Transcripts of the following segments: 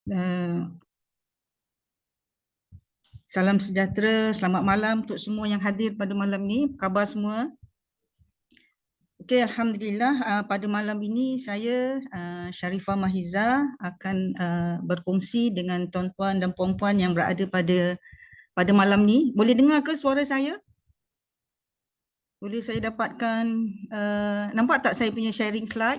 Uh, Salam sejahtera, selamat malam untuk semua yang hadir pada malam ni. Apa khabar semua? Okey, Alhamdulillah, pada malam ini saya Sharifah Mahiza akan berkongsi dengan tuan-tuan dan puan-puan yang berada pada malam ni. Boleh dengar ke suara saya? Boleh saya dapatkan, nampak tak saya punya sharing slide?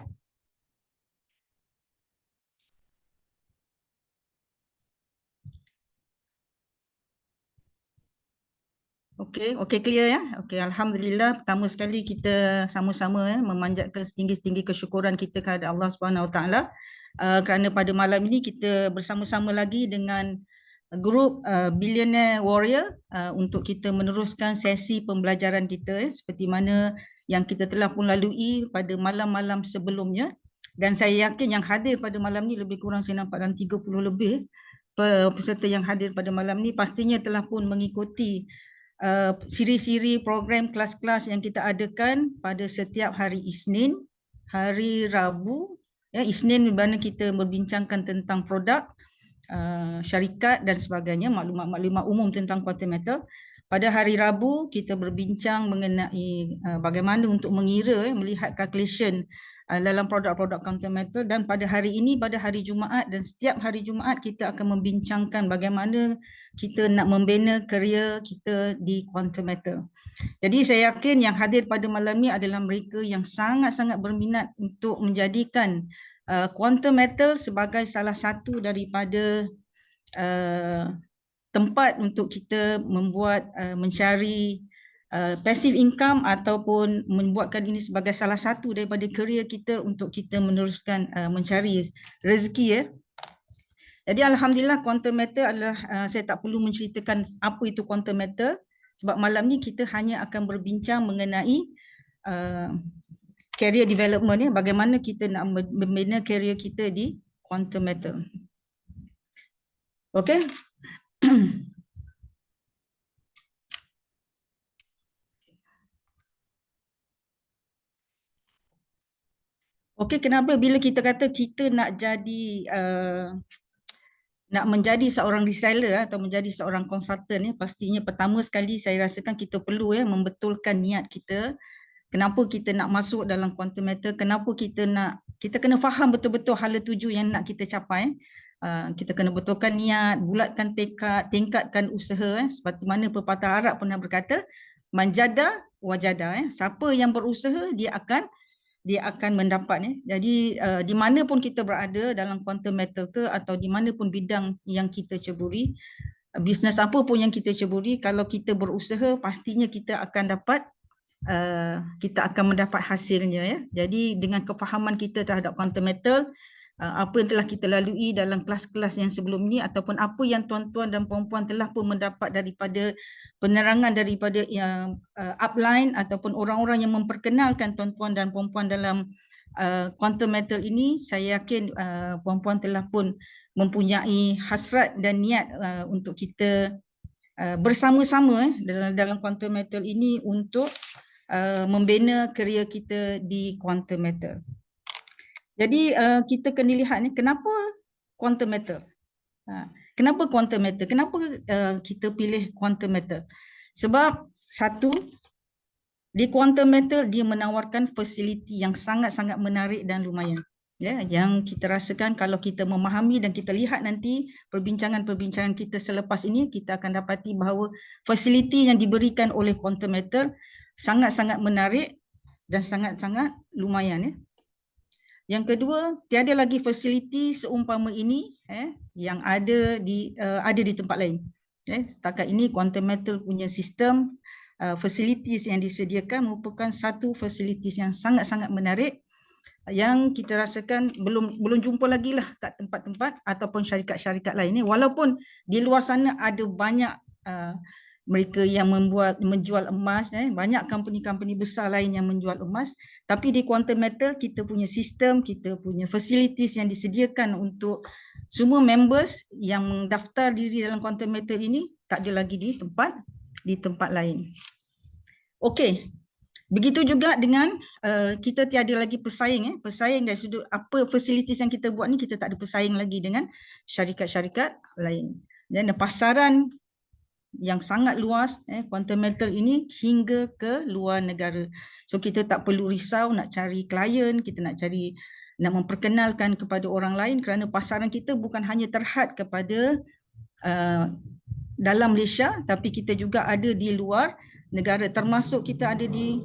Okey, clear ya. Okey, Alhamdulillah, pertama sekali kita sama-sama memanjatkan setinggi-tinggi kesyukuran kita kepada Allah Subhanahu Wa Taala kerana pada malam ini kita bersama-sama lagi dengan grup Billionaire Warrior untuk kita meneruskan sesi pembelajaran kita seperti mana yang kita telah pun lalui pada malam-malam sebelumnya, dan saya yakin yang hadir pada malam ni lebih kurang saya nampak dalam 30 lebih peserta yang hadir pada malam ni pastinya telah pun mengikuti siri-siri program kelas-kelas yang kita adakan pada setiap hari Isnin, hari Rabu, Isnin di mana kita berbincangkan tentang produk, syarikat dan sebagainya, maklumat-maklumat umum tentang quantum metal. Pada hari Rabu kita berbincang mengenai bagaimana untuk mengira, melihat calculation dalam produk-produk quantum metal, dan pada hari ini, pada hari Jumaat, dan setiap hari Jumaat kita akan membincangkan bagaimana kita nak membina kerjaya kita di quantum metal. Jadi saya yakin yang hadir pada malam ni adalah mereka yang sangat-sangat berminat untuk menjadikan quantum metal sebagai salah satu daripada tempat untuk kita membuat mencari passive income ataupun membuatkan ini sebagai salah satu daripada kerjaya kita untuk kita meneruskan mencari rezeki. Jadi Alhamdulillah, quantum metal adalah, saya tak perlu menceritakan apa itu quantum metal sebab malam ni kita hanya akan berbincang mengenai career development, bagaimana kita nak membina career kita di quantum metal. Okey. Okey, kenapa bila kita kata kita nak jadi nak menjadi seorang reseller atau menjadi seorang konsultan, pastinya pertama sekali saya rasakan kita perlu membetulkan niat kita. Kenapa kita nak masuk dalam quantum metal, kenapa kita kena faham betul-betul hala tuju yang nak kita capai. Kita kena betulkan niat, bulatkan tekad, tingkatkan usaha. Seperti mana pepatah Arab pernah berkata, manjada wajada. Siapa yang berusaha dia akan mendapat. Jadi di mana pun kita berada dalam quantum metal ke atau di mana pun bidang yang kita ceburi, bisnes apa pun yang kita ceburi, kalau kita berusaha pastinya kita akan mendapat hasilnya. Jadi dengan kefahaman kita terhadap quantum metal, apa yang telah kita lalui dalam kelas-kelas yang sebelum ni ataupun apa yang tuan-tuan dan puan-puan telah pun mendapat daripada penerangan daripada upline ataupun orang-orang yang memperkenalkan tuan-tuan dan puan-puan dalam quantum metal ini, saya yakin puan-puan telah pun mempunyai hasrat dan niat untuk kita bersama-sama dalam quantum metal ini untuk membina kerjaya kita di quantum metal. Jadi kita kena lihat kenapa quantum metal? Kenapa quantum metal? Kenapa kita pilih quantum metal? Sebab satu, di quantum metal dia menawarkan fasiliti yang sangat-sangat menarik dan lumayan. Yang kita rasakan kalau kita memahami dan kita lihat nanti perbincangan-perbincangan kita selepas ini, kita akan dapati bahawa fasiliti yang diberikan oleh quantum metal sangat-sangat menarik dan sangat-sangat lumayan. Yang kedua, tiada lagi fasiliti seumpama ini yang ada di tempat lain. Setakat ini quantum metal punya sistem facilities yang disediakan merupakan satu facilities yang sangat-sangat menarik yang kita rasakan belum jumpa lagi lah kat tempat-tempat ataupun syarikat-syarikat lain. Walaupun di luar sana ada banyak mereka yang menjual emas, banyak company-company besar lain yang menjual emas, tapi di quantum metal kita punya sistem, kita punya facilities yang disediakan untuk semua members yang mendaftar diri dalam quantum metal ini tak ada lagi di tempat lain. Okey. Begitu juga dengan kita tiada lagi pesaing. Pesaing dari sudut apa facilities yang kita buat ni, kita tak ada pesaing lagi dengan syarikat-syarikat lain. Dan pasaran yang sangat luas quantum metal ini hingga ke luar negara. So kita tak perlu risau nak cari klien, kita nak memperkenalkan kepada orang lain kerana pasaran kita bukan hanya terhad kepada dalam Malaysia, tapi kita juga ada di luar negara, termasuk kita ada di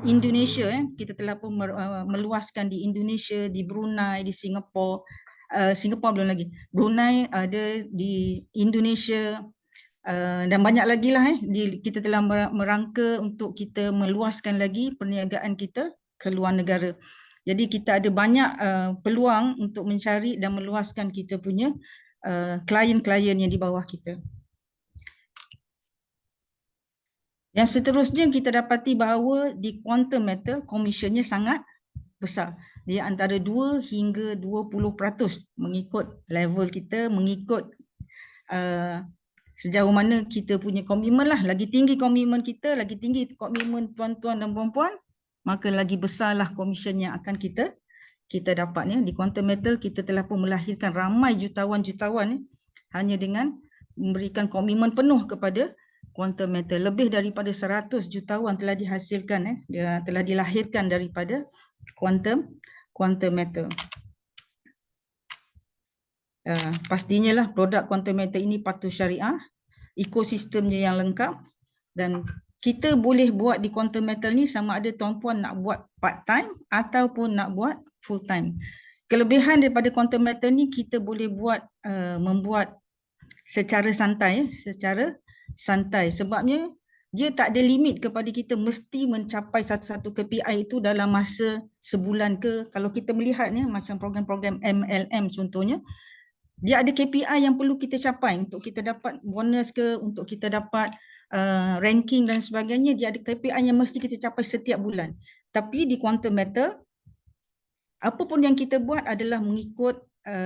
Indonesia. Kita telah pun meluaskan di Indonesia, di Brunei, di Singapura. Singapura belum lagi. Brunei ada, di Indonesia, dan banyak lagi lah. Kita telah merangka untuk kita meluaskan lagi perniagaan kita ke luar negara. Jadi kita ada banyak peluang untuk mencari dan meluaskan kita punya klien-klien yang di bawah kita. Yang seterusnya kita dapati bahawa di quantum metal komisionnya sangat besar. Dia antara 2 hingga 20% mengikut level kita, mengikut sejauh mana kita punya komitmen lah. Lagi tinggi komitmen kita, lagi tinggi komitmen tuan-tuan dan puan-puan, maka lagi besarlah komisen yang akan kita dapat. Di quantum metal kita telah pun melahirkan ramai jutawan-jutawan hanya dengan memberikan komitmen penuh kepada quantum metal. Lebih daripada 100 jutawan telah dihasilkan, dia telah dilahirkan daripada quantum metal. Pastinya lah produk quantum metal ini patuh syariah, ekosistemnya yang lengkap, dan kita boleh buat di quantum metal ni sama ada tuan-puan nak buat part time ataupun nak buat full time. Kelebihan daripada quantum metal ni, kita boleh buat membuat secara santai, sebabnya dia tak ada limit kepada kita mesti mencapai satu-satu KPI itu dalam masa sebulan ke. Kalau kita melihatnya macam program-program MLM contohnya, dia ada KPI yang perlu kita capai untuk kita dapat bonus ke, untuk kita dapat ranking dan sebagainya. Dia ada KPI yang mesti kita capai setiap bulan. Tapi di quantum metal, apa pun yang kita buat adalah mengikut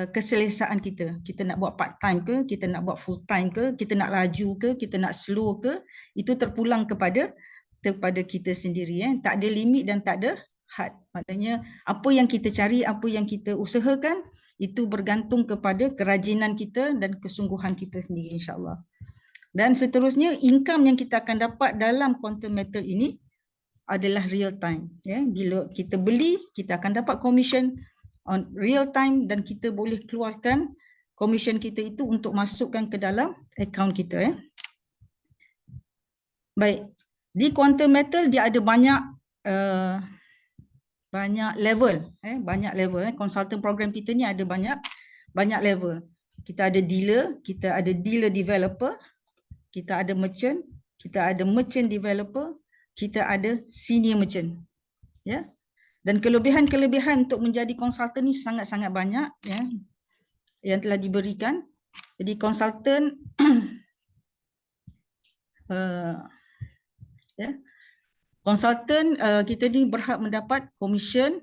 keselesaan kita. Kita nak buat part time ke, kita nak buat full time ke, kita nak laju ke, kita nak slow ke, itu terpulang kepada kita sendiri. Tak ada limit dan tak ada had. Maknanya apa yang kita cari, apa yang kita usahakan, itu bergantung kepada kerajinan kita dan kesungguhan kita sendiri, insyaAllah. Dan seterusnya, income yang kita akan dapat dalam quantum metal ini adalah real time. Bila kita beli, kita akan dapat commission on real time, dan kita boleh keluarkan commission kita itu untuk masukkan ke dalam account kita. Baik, di quantum metal dia ada banyak level. Banyak level. Consultant program kita ni ada banyak level. Kita ada dealer, kita ada dealer developer, kita ada merchant, kita ada merchant developer, kita ada senior merchant. Dan kelebihan-kelebihan untuk menjadi konsultan ni sangat-sangat banyak yang telah diberikan. Jadi konsultan konsultan kita ni berhak mendapat komisen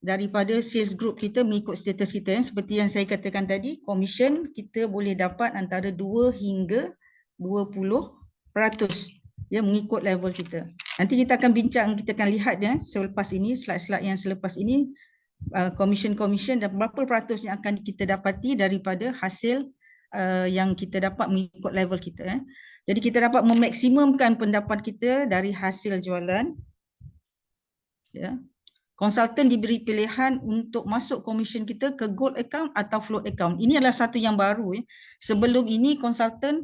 daripada sales group kita mengikut status kita. Seperti yang saya katakan tadi, komisen kita boleh dapat antara 2 hingga 20% mengikut level kita. Nanti kita akan bincang, kita akan lihat selepas ini, slide-slide yang selepas ini, komisen-komisen dan berapa peratus yang akan kita dapati daripada hasil yang kita dapat mengikut level kita. Jadi kita dapat memaksimumkan pendapat kita dari hasil jualan. Konsultan diberi pilihan untuk masuk komisen kita ke gold account atau float account. Ini adalah satu yang baru. Sebelum ini konsultan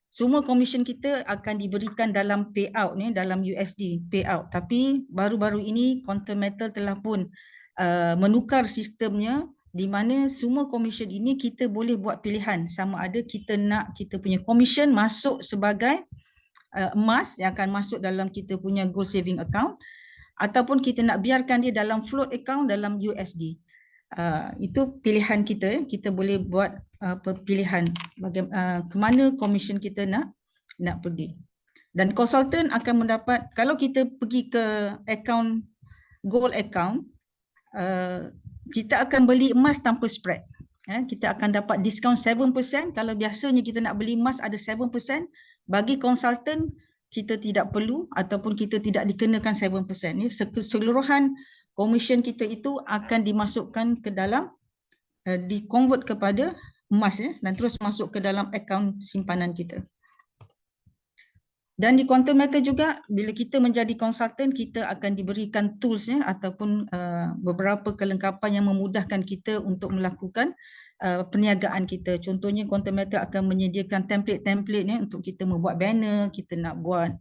semua komisen kita akan diberikan dalam payout, dalam USD payout. Tapi baru-baru ini quantum metal telah pun menukar sistemnya, di mana semua komisen ini kita boleh buat pilihan sama ada kita nak kita punya komisen masuk sebagai emas yang akan masuk dalam kita punya gold saving account, ataupun kita nak biarkan dia dalam float account dalam USD. Itu pilihan kita. Kita boleh buat pilihan ke mana komisen kita nak pergi. Dan konsultan akan mendapat, kalau kita pergi ke account gold account, kita akan beli emas tanpa spread. Kita akan dapat diskaun 7%. Kalau biasanya kita nak beli emas ada 7%, bagi konsultan kita tidak perlu ataupun kita tidak dikenakan 7%. Keseluruhan komisen kita itu akan dimasukkan ke dalam, di-convert kepada emas dan terus masuk ke dalam akaun simpanan kita. Dan di Quantum Metal juga, bila kita menjadi konsultan, kita akan diberikan tools ataupun beberapa kelengkapan yang memudahkan kita untuk melakukan perniagaan kita. Contohnya Quantum Metal akan menyediakan template-template untuk kita membuat banner, kita nak buat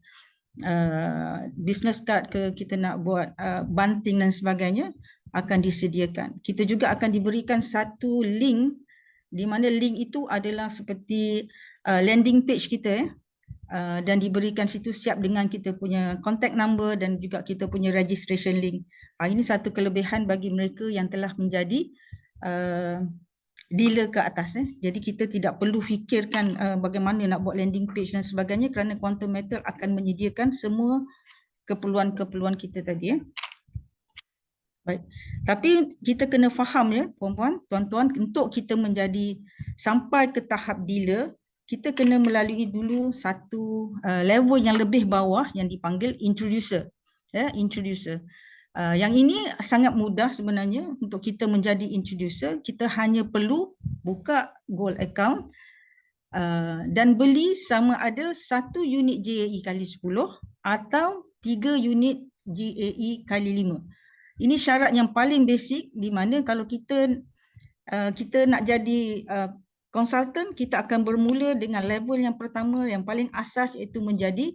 business card ke, kita nak buat banting dan sebagainya, akan disediakan. Kita juga akan diberikan satu link, di mana link itu adalah seperti landing page kita dan diberikan situ siap dengan kita punya contact number dan juga kita punya registration link. Ini satu kelebihan bagi mereka yang telah menjadi dealer ke atas. Jadi kita tidak perlu fikirkan bagaimana nak buat landing page dan sebagainya, kerana Quantum Metal akan menyediakan semua keperluan-keperluan kita tadi. Baik. Tapi kita kena faham puan-puan, tuan-tuan, untuk kita menjadi sampai ke tahap dealer, kita kena melalui dulu satu level yang lebih bawah yang dipanggil introducer. Introducer. Yang ini sangat mudah sebenarnya untuk kita menjadi introducer. Kita hanya perlu buka gold account dan beli sama ada 1 unit GAE kali 10 atau 3 unit GAE kali 5. Ini syarat yang paling basic, di mana kalau kita nak jadi konsultan, kita akan bermula dengan level yang pertama, yang paling asas, iaitu menjadi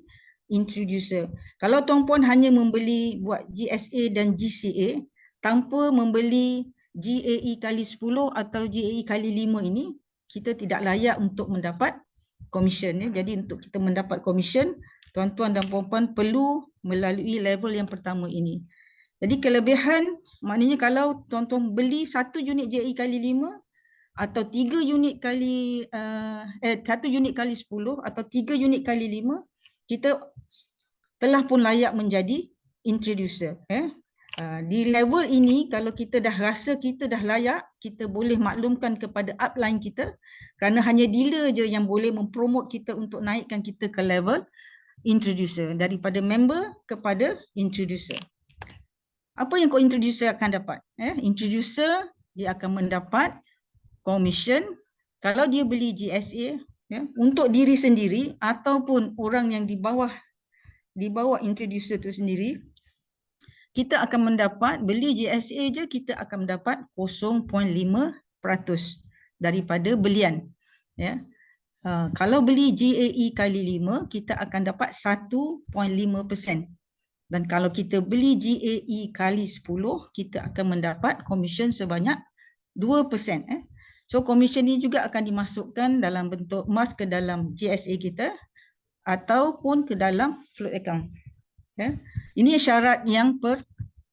introducer. Kalau tuan-puan hanya membeli buat GSA dan GCA tanpa membeli GAE kali 10 atau GAE kali 5 ini, kita tidak layak untuk mendapat komisen. Jadi untuk kita mendapat komisen, tuan-tuan dan puan-puan perlu melalui level yang pertama ini. Jadi kelebihan, maknanya kalau tuan-tuan beli 1 unit GAE kali 5 atau 3 unit kali 1 unit kali 10 atau 3 unit kali 5, kita telah pun layak menjadi introducer. Di level ini, kalau kita dah rasa kita dah layak, kita boleh maklumkan kepada upline kita, kerana hanya dealer je yang boleh mempromot kita untuk naikkan kita ke level introducer, daripada member kepada introducer. Apa yang introducer akan dapat? Introducer, dia akan mendapat komisen kalau dia beli GSA untuk diri sendiri ataupun orang yang di bawah introducer itu sendiri. Kita akan mendapat, beli GSA je, kita akan mendapat 0.5% daripada belian. Kalau beli GAE kali 5, kita akan dapat 1.5%. Dan kalau kita beli GAE kali 10, kita akan mendapat komisen sebanyak 2%. So komisen ini juga akan dimasukkan dalam bentuk emas ke dalam GSA kita ataupun ke dalam float account. Ini syarat yang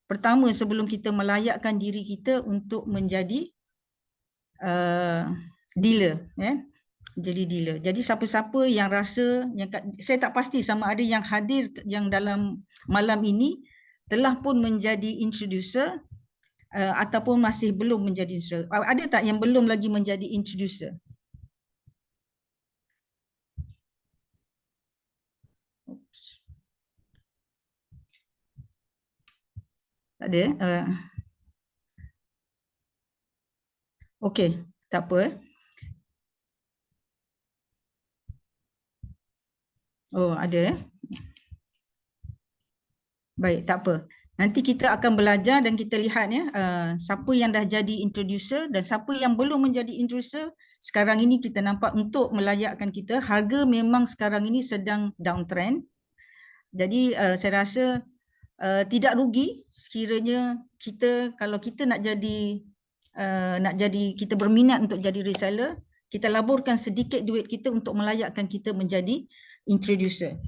pertama sebelum kita melayakkan diri kita untuk menjadi dealer. Jadi dealer. Jadi siapa-siapa yang rasa, saya tak pasti sama ada yang hadir yang dalam malam ini telah pun menjadi introducer ataupun masih belum menjadi introducer. Ada tak yang belum lagi menjadi introducer? Tak ada? Okey, tak apa. Oh, ada. Baik, tak apa. Nanti kita akan belajar dan kita lihat siapa yang dah jadi introducer dan siapa yang belum menjadi introducer. Sekarang ini kita nampak untuk melayakkan kita, harga memang sekarang ini sedang downtrend. Jadi saya rasa tidak rugi sekiranya kita, kalau kita nak jadi kita berminat untuk jadi reseller, kita laburkan sedikit duit kita untuk melayakkan kita menjadi introducer.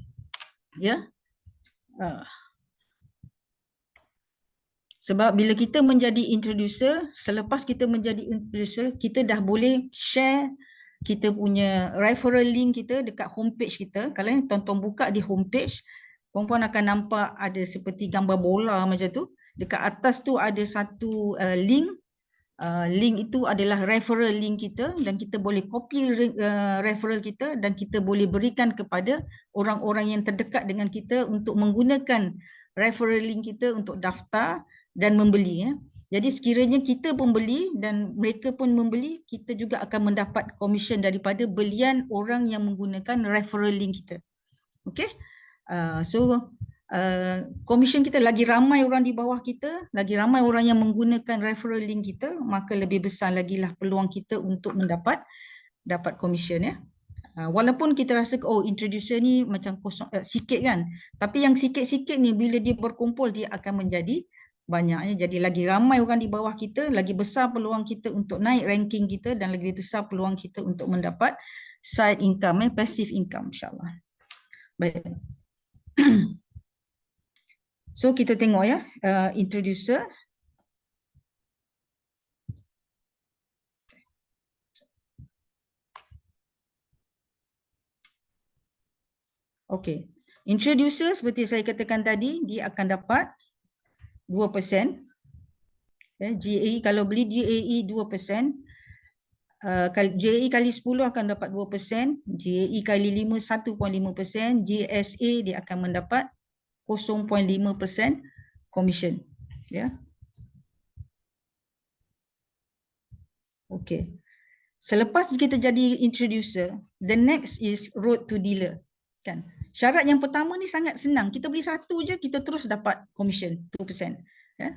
Sebab bila kita menjadi introducer, selepas kita menjadi introducer, kita dah boleh share kita punya referral link kita dekat homepage kita. Kalau tuan-tuan buka di homepage, puan-puan akan nampak ada seperti gambar bola macam tu. Dekat atas tu ada satu link Link itu adalah referral link kita dan kita boleh copy referral kita dan kita boleh berikan kepada orang-orang yang terdekat dengan kita untuk menggunakan referral link kita untuk daftar dan membeli. Ya. Jadi sekiranya kita pembeli dan mereka pun membeli, kita juga akan mendapat komisen daripada belian orang yang menggunakan referral link kita. Okay. Komisen kita lagi ramai orang di bawah kita, lagi ramai orang yang menggunakan referral link kita, maka lebih besar lagi lah peluang kita untuk mendapat komisen ya. Walaupun kita rasa oh introducer ni macam kosong sikit kan, tapi yang sikit-sikit ni bila dia berkumpul dia akan menjadi banyaknya. Jadi lagi ramai orang di bawah kita, lagi besar peluang kita untuk naik ranking kita dan lagi besar peluang kita untuk mendapat side income, passive income insyaAllah. Baik. So kita tengok ya, introducer. Okey. Introducer seperti saya katakan tadi, dia akan dapat 2%. GAE kalau beli GAE 2%. GAE kali 10 akan dapat 2%. GAE kali 5 1.5%. GSA dia akan mendapat 0.5% commission. Ya. Okey. Selepas kita jadi introducer, the next is road to dealer. Kan? Syarat yang pertama ni sangat senang. Kita beli satu je, kita terus dapat commission 2%. Ya?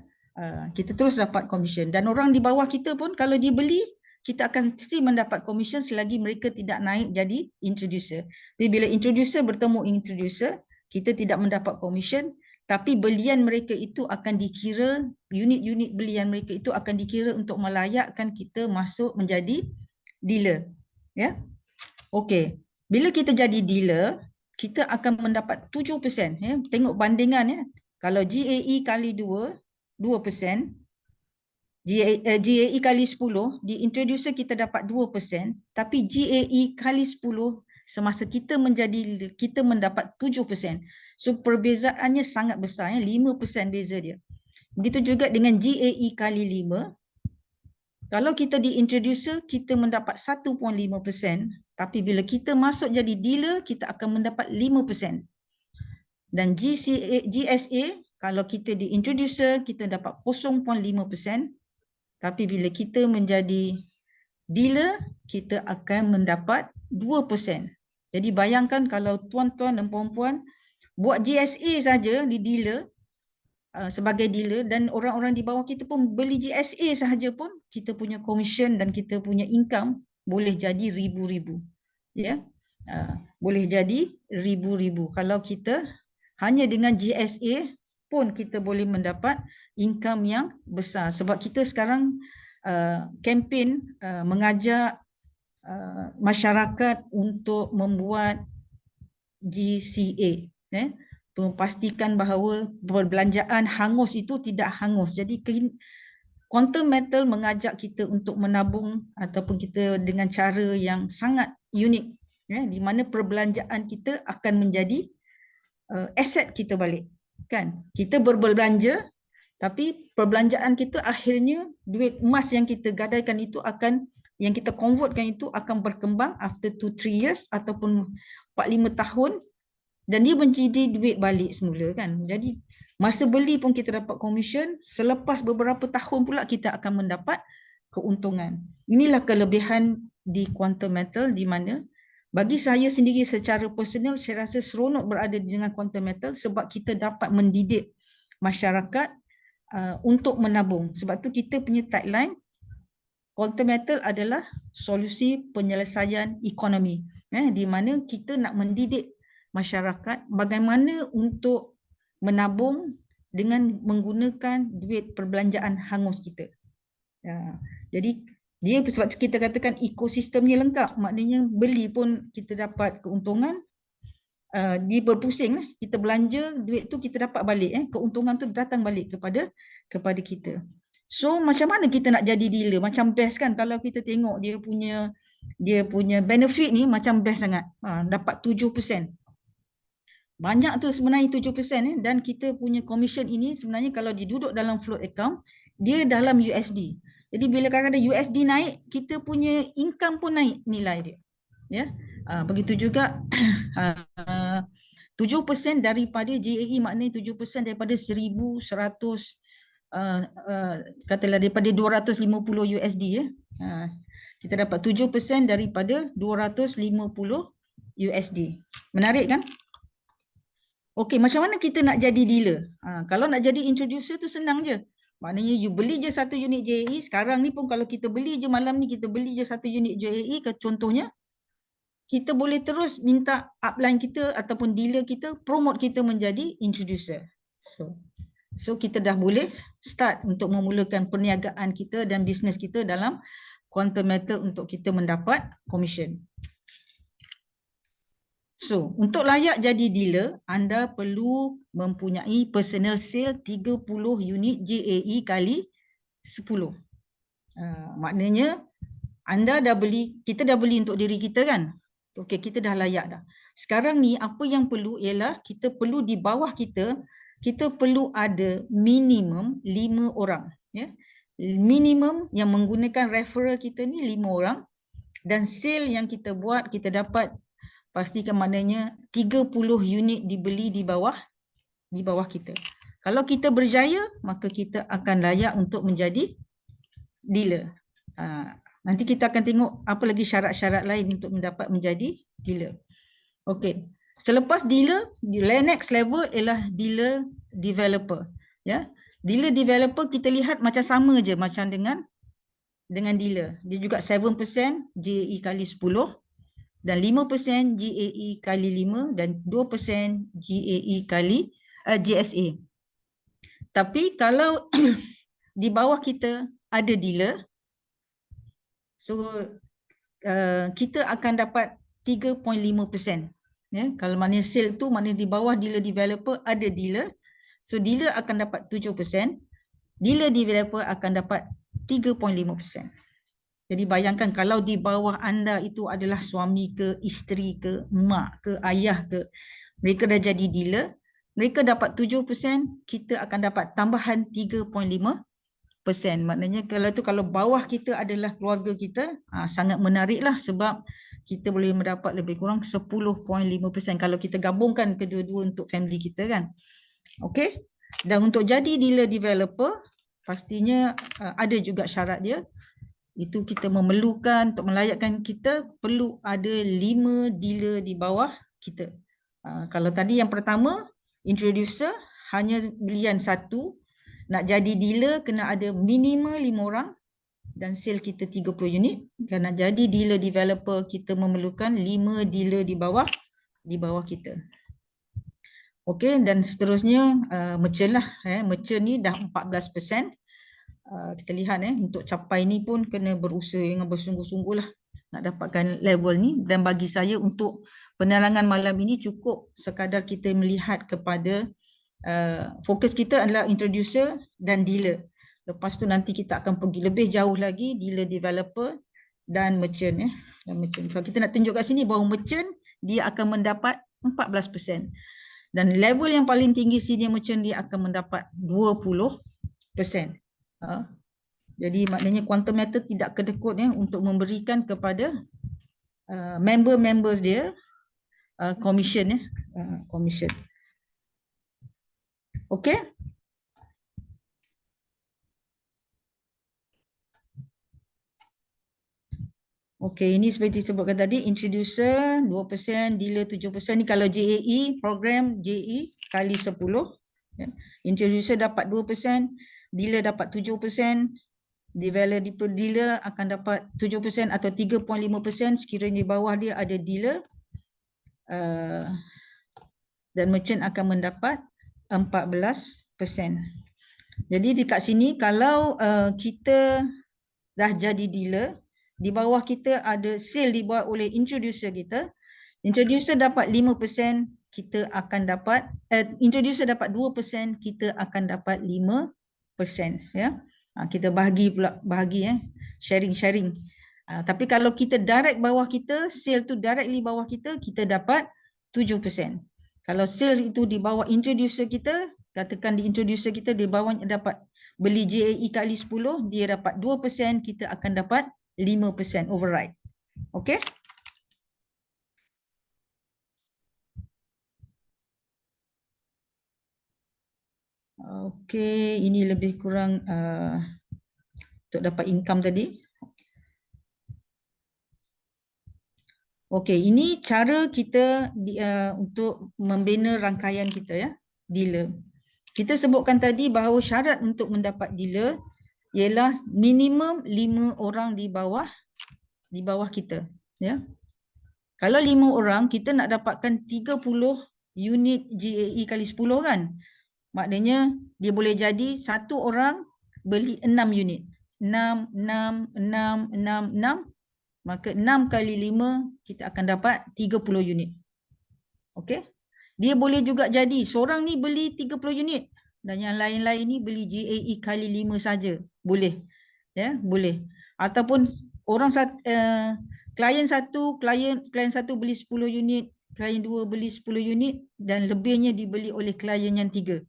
Kita terus dapat commission. Dan orang di bawah kita pun kalau dia beli, kita akan mesti mendapat commission selagi mereka tidak naik jadi introducer. Jadi bila introducer bertemu introducer, kita tidak mendapat commission, tapi belian mereka itu akan dikira, unit-unit belian mereka itu akan dikira untuk melayakkan kita masuk menjadi dealer. Ya. Okey. Bila kita jadi dealer, kita akan mendapat 7%. Ya. Tengok bandingan ya. Kalau GAE kali 2%, GAE kali 10, di introducer kita dapat 2%, tapi GAE kali 10 semasa kita mendapat 7%. So perbezaannya sangat besar ya, 5% beza dia. Begitu juga dengan GAE kali 5. Kalau kita di introducer kita mendapat 1.5%, tapi bila kita masuk jadi dealer kita akan mendapat 5%. Dan GSA kalau kita di introducer kita dapat 0.5%, tapi bila kita menjadi dealer kita akan mendapat 2%. Jadi bayangkan kalau tuan-tuan dan puan-puan buat GSA saja di dealer sebagai dealer dan orang-orang di bawah kita pun beli GSA sahaja pun kita punya commission dan kita punya income boleh jadi ribu-ribu. Ya. Boleh jadi ribu-ribu. Kalau kita hanya dengan GSA pun kita boleh mendapat income yang besar sebab kita sekarang kempen mengajak masyarakat untuk membuat GCA, memastikan bahawa perbelanjaan hangus itu tidak hangus. Jadi Quantum Metal mengajak kita untuk menabung ataupun kita dengan cara yang sangat unik, di mana perbelanjaan kita akan menjadi aset kita balik. Kan? Kita berbelanja tapi perbelanjaan kita akhirnya duit emas yang kita gadaikan itu akan, yang kita convertkan itu akan berkembang after 2-3 years ataupun 4-5 tahun dan dia menjadi duit balik semula kan. Jadi masa beli pun kita dapat commission, selepas beberapa tahun pula kita akan mendapat keuntungan. Inilah kelebihan di Quantum Metal di mana bagi saya sendiri secara personal saya rasa seronok berada dengan Quantum Metal sebab kita dapat mendidik masyarakat untuk menabung. Sebab tu kita punya tagline Quantum Metal adalah solusi penyelesaian ekonomi, di mana kita nak mendidik masyarakat bagaimana untuk menabung dengan menggunakan duit perbelanjaan hangus kita. Jadi dia sebab tu kita katakan ekosistemnya lengkap, maknanya beli pun kita dapat keuntungan, dia berpusing, kita belanja duit tu kita dapat balik, keuntungan tu datang balik kepada kita. So macam mana kita nak jadi dealer? Macam best kan kalau kita tengok dia punya benefit ni macam best sangat. Dapat 7%. Banyak tu sebenarnya 7%, dan kita punya commission ini sebenarnya kalau diduduk dalam float account dia dalam USD. Jadi bila kadang-kadang USD naik, kita punya income pun naik nilai dia. Ya. Begitu juga 7% daripada JAE, maknanya 7% daripada 1,100 katalah daripada 250 USD ya. Kita dapat 7% daripada 250 USD. Menarik kan? Okey, macam mana kita nak jadi dealer? Kalau nak jadi introducer tu senang je. Maknanya you beli je satu unit JAE. Sekarang ni pun kalau kita beli je malam ni, kita beli je satu unit JAE contohnya, kita boleh terus minta upline kita ataupun dealer kita promote kita menjadi introducer. So kita dah boleh start untuk memulakan perniagaan kita dan bisnes kita dalam Quantum Metal untuk kita mendapat commission. So, untuk layak jadi dealer, anda perlu mempunyai personal sale 30 unit JAE kali 10. Maknanya anda dah beli, kita dah beli untuk diri kita kan? Okey, kita dah layak dah. Sekarang ni apa yang perlu ialah kita perlu di bawah kita perlu ada minimum 5 orang, ya. Minimum yang menggunakan referral kita ni 5 orang, dan sale yang kita buat kita dapat pastikan maknanya 30 unit dibeli di bawah kita. Kalau kita berjaya, maka kita akan layak untuk menjadi dealer. Nanti kita akan tengok apa lagi syarat-syarat lain untuk menjadi dealer. Okey. Selepas dealer, next level ialah dealer developer. Ya. Dealer developer kita lihat macam sama je macam dengan dealer. Dia juga 7% JAE kali 10 dan 5% JAE kali 5 dan 2% JAE kali GSA. Tapi kalau di bawah kita ada dealer, so kita akan dapat 3.5%. Ya, kalau mana sale tu mana di bawah dealer developer ada dealer, so dealer akan dapat 7%, dealer developer akan dapat 3.5%. Jadi bayangkan kalau di bawah anda itu adalah suami ke, isteri ke, mak ke, ayah ke, mereka dah jadi dealer, mereka dapat 7%, kita akan dapat tambahan 3.5%. Maknanya kalau bawah kita adalah keluarga kita, sangat menariklah sebab kita boleh mendapat lebih kurang 10.5% kalau kita gabungkan kedua-dua untuk family kita kan. Okey. Dan untuk jadi dealer developer, pastinya ada juga syarat dia. Itu kita memerlukan untuk melayakkan kita perlu ada 5 dealer di bawah kita. Kalau tadi yang pertama, introducer hanya belian 1, nak jadi dealer kena ada minimal 5 orang dan sale kita 30 unit. Dan nak jadi dealer developer kita memerlukan 5 dealer di bawah kita. Okey, dan seterusnya merchant lah. Merchant ni dah 14%. Kita lihat untuk capai ni pun kena berusaha dengan bersungguh-sungguh lah nak dapatkan level ni. Dan bagi saya untuk penerangan malam ini cukup sekadar kita melihat kepada fokus kita adalah introducer dan dealer. Lepas tu nanti kita akan pergi lebih jauh lagi dealer developer dan merchant dan merchant. So kita nak tunjuk kat sini bahawa merchant dia akan mendapat 14%. Dan level yang paling tinggi senior merchant dia akan mendapat 20%. Jadi maknanya Quantum Metal tidak kedekut untuk memberikan kepada member-members dia commission commission. Okey. Okey, ini seperti disebutkan tadi, introducer 2%, dealer 7%. Ni kalau JAE, program JAE kali 10. Introducer dapat 2%, dealer dapat 7%, developer dealer akan dapat 7% atau 3.5% sekiranya di bawah dia ada dealer, dan merchant akan mendapat 14%. Jadi dekat sini kalau kita dah jadi dealer, di bawah kita ada sale dibuat oleh introducer kita, introducer dapat 5%, kita akan dapat introducer dapat 2%, kita akan dapat 5%, ya. Kita bahagi sharing. Tapi kalau kita direct bawah kita, sale tu directly bawah kita, kita dapat 7%. Kalau sale itu di bawah introducer kita, katakan di introducer kita di bawah dapat beli JAE kali 10, dia dapat 2%, kita akan dapat 5% override. Okey? Okey, ini lebih kurang untuk dapat income tadi. Okey, ini cara kita untuk membina rangkaian kita ya, dealer. Kita sebutkan tadi bahawa syarat untuk mendapat dealer ialah minimum 5 orang di bawah kita ya. Kalau 5 orang kita nak dapatkan 30 unit GAE kali 10 kan. Maknanya dia boleh jadi satu orang beli 6 unit. 6 6 6 6 6, maka 6 kali 5 kita akan dapat 30 unit. Okey? Dia boleh juga jadi seorang ni beli 30 unit dan yang lain-lain ni beli GAE kali 5 saja. Boleh. Ya, boleh. Ataupun orang klien satu beli 10 unit, klien 2 beli 10 unit dan lebihnya dibeli oleh klien yang 3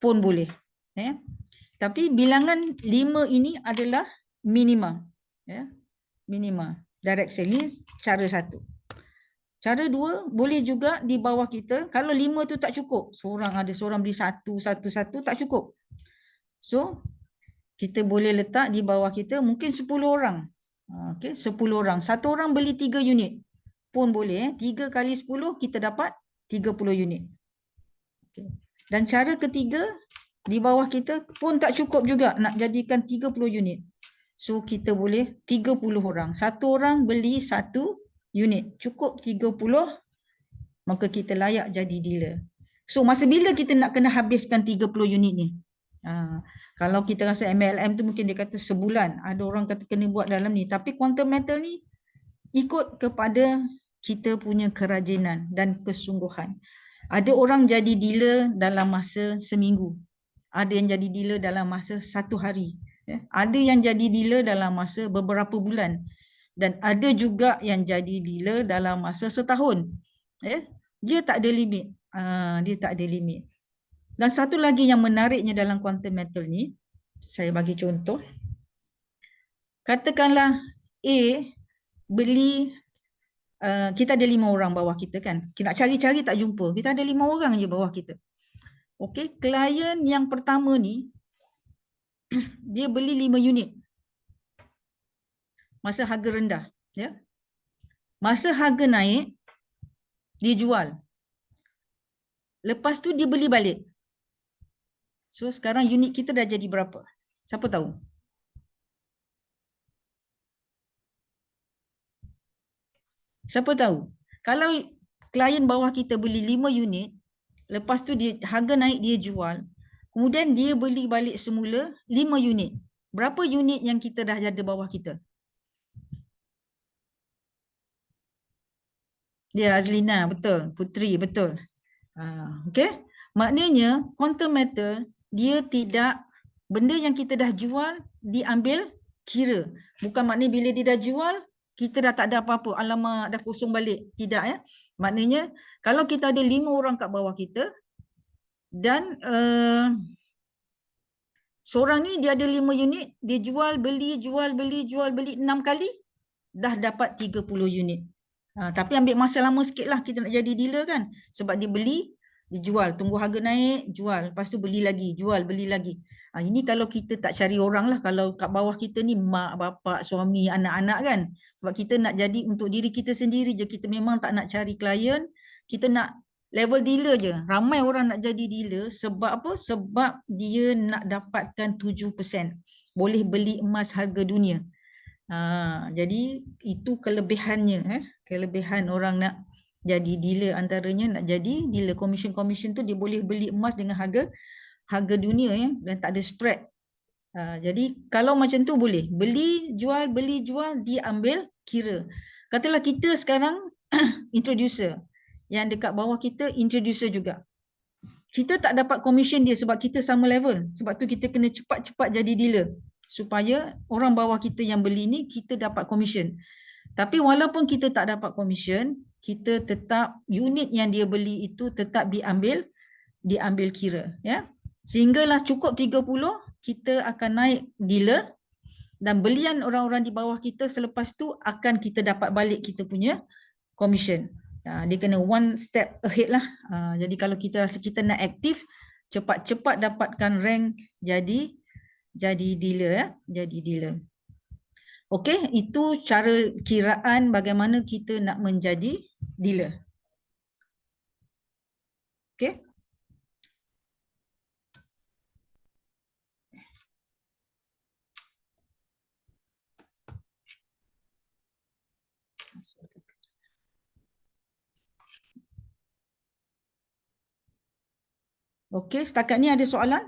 pun boleh. Ya. Tapi bilangan 5 ini adalah minima. Ya. Minima. Direct sale ni cara satu. Cara dua, boleh juga di bawah kita, kalau 5 tu tak cukup, seorang beli satu tak cukup. So, kita boleh letak di bawah kita mungkin 10 orang. Okey, 10 orang. Satu orang beli 3 unit pun boleh. 3 kali 10 kita dapat 30 unit. Okay. Dan cara ketiga, di bawah kita pun tak cukup juga nak jadikan 30 unit. So kita boleh 30 orang. Satu orang beli 1 unit. Cukup 30, maka kita layak jadi dealer. So masa bila kita nak kena habiskan 30 unit ni? Kalau kita rasa MLM tu mungkin dia kata sebulan. Ada orang kata kena buat dalam ni. Tapi quantum metal ni ikut kepada kita punya kerajinan dan kesungguhan. Ada orang jadi dealer dalam masa seminggu. Ada yang jadi dealer dalam masa 1 hari. Ada yang jadi dealer dalam masa beberapa bulan. Dan ada juga yang jadi dealer dalam masa setahun. Dia tak ada limit. Dia tak ada limit. Dan satu lagi yang menariknya dalam quantum metal ni, saya bagi contoh. Katakanlah A beli, kita ada 5 orang bawah kita kan. Kita nak cari-cari tak jumpa. Kita ada 5 orang je bawah kita. Okey, klien yang pertama ni, dia beli 5 unit. Masa harga rendah. Ya. Masa harga naik, dia jual. Lepas tu dia beli balik. So sekarang unit kita dah jadi berapa? Siapa tahu? Siapa tahu? Kalau klien bawah kita beli 5 unit, lepas tu dia harga naik dia jual, kemudian dia beli balik semula 5 unit. Berapa unit yang kita dah ada bawah kita? Dia Azlina, betul. Putri, betul. Okey? Maknanya quantum metal dia tidak, benda yang kita dah jual diambil kira. Bukan maknanya bila dia dah jual kita dah tak ada apa-apa, alamak dah kosong balik. Tidak ya. Maknanya kalau kita ada 5 orang kat bawah kita dan seorang ni dia ada 5 unit, dia jual beli 6 kali, dah dapat 30 unit. Tapi ambil masa lama sikit lah kita nak jadi dealer kan. Sebab dia beli, dia jual, tunggu harga naik, jual, lepas tu beli lagi, jual, beli lagi. Ini kalau kita tak cari orang lah, kalau kat bawah kita ni mak, bapak, suami, anak-anak kan. Sebab kita nak jadi untuk diri kita sendiri je, kita memang tak nak cari klien, kita nak level dealer je. Ramai orang nak jadi dealer sebab apa? Sebab dia nak dapatkan 7%. Boleh beli emas harga dunia. Jadi itu kelebihannya, kelebihan orang nak jadi dealer, antaranya nak jadi dealer. Commission tu dia boleh beli emas dengan harga dunia ya, dan tak ada spread. Jadi kalau macam tu boleh beli jual diambil kira. Katalah kita sekarang introducer, yang dekat bawah kita introducer juga. Kita tak dapat commission dia sebab kita sama level. Sebab tu kita kena cepat-cepat jadi dealer supaya orang bawah kita yang beli ni kita dapat commission. Tapi walaupun kita tak dapat commission, kita tetap unit yang dia beli itu tetap diambil kira ya. Sehinggalah cukup 30, kita akan naik dealer dan belian orang-orang di bawah kita selepas tu akan kita dapat balik kita punya commission. Dia kena one step ahead lah. Jadi kalau kita rasa kita nak aktif, cepat-cepat dapatkan rank jadi dealer ya, jadi dealer. Okey, itu cara kiraan bagaimana kita nak menjadi dealer. Okey. Okey, setakat ni ada soalan?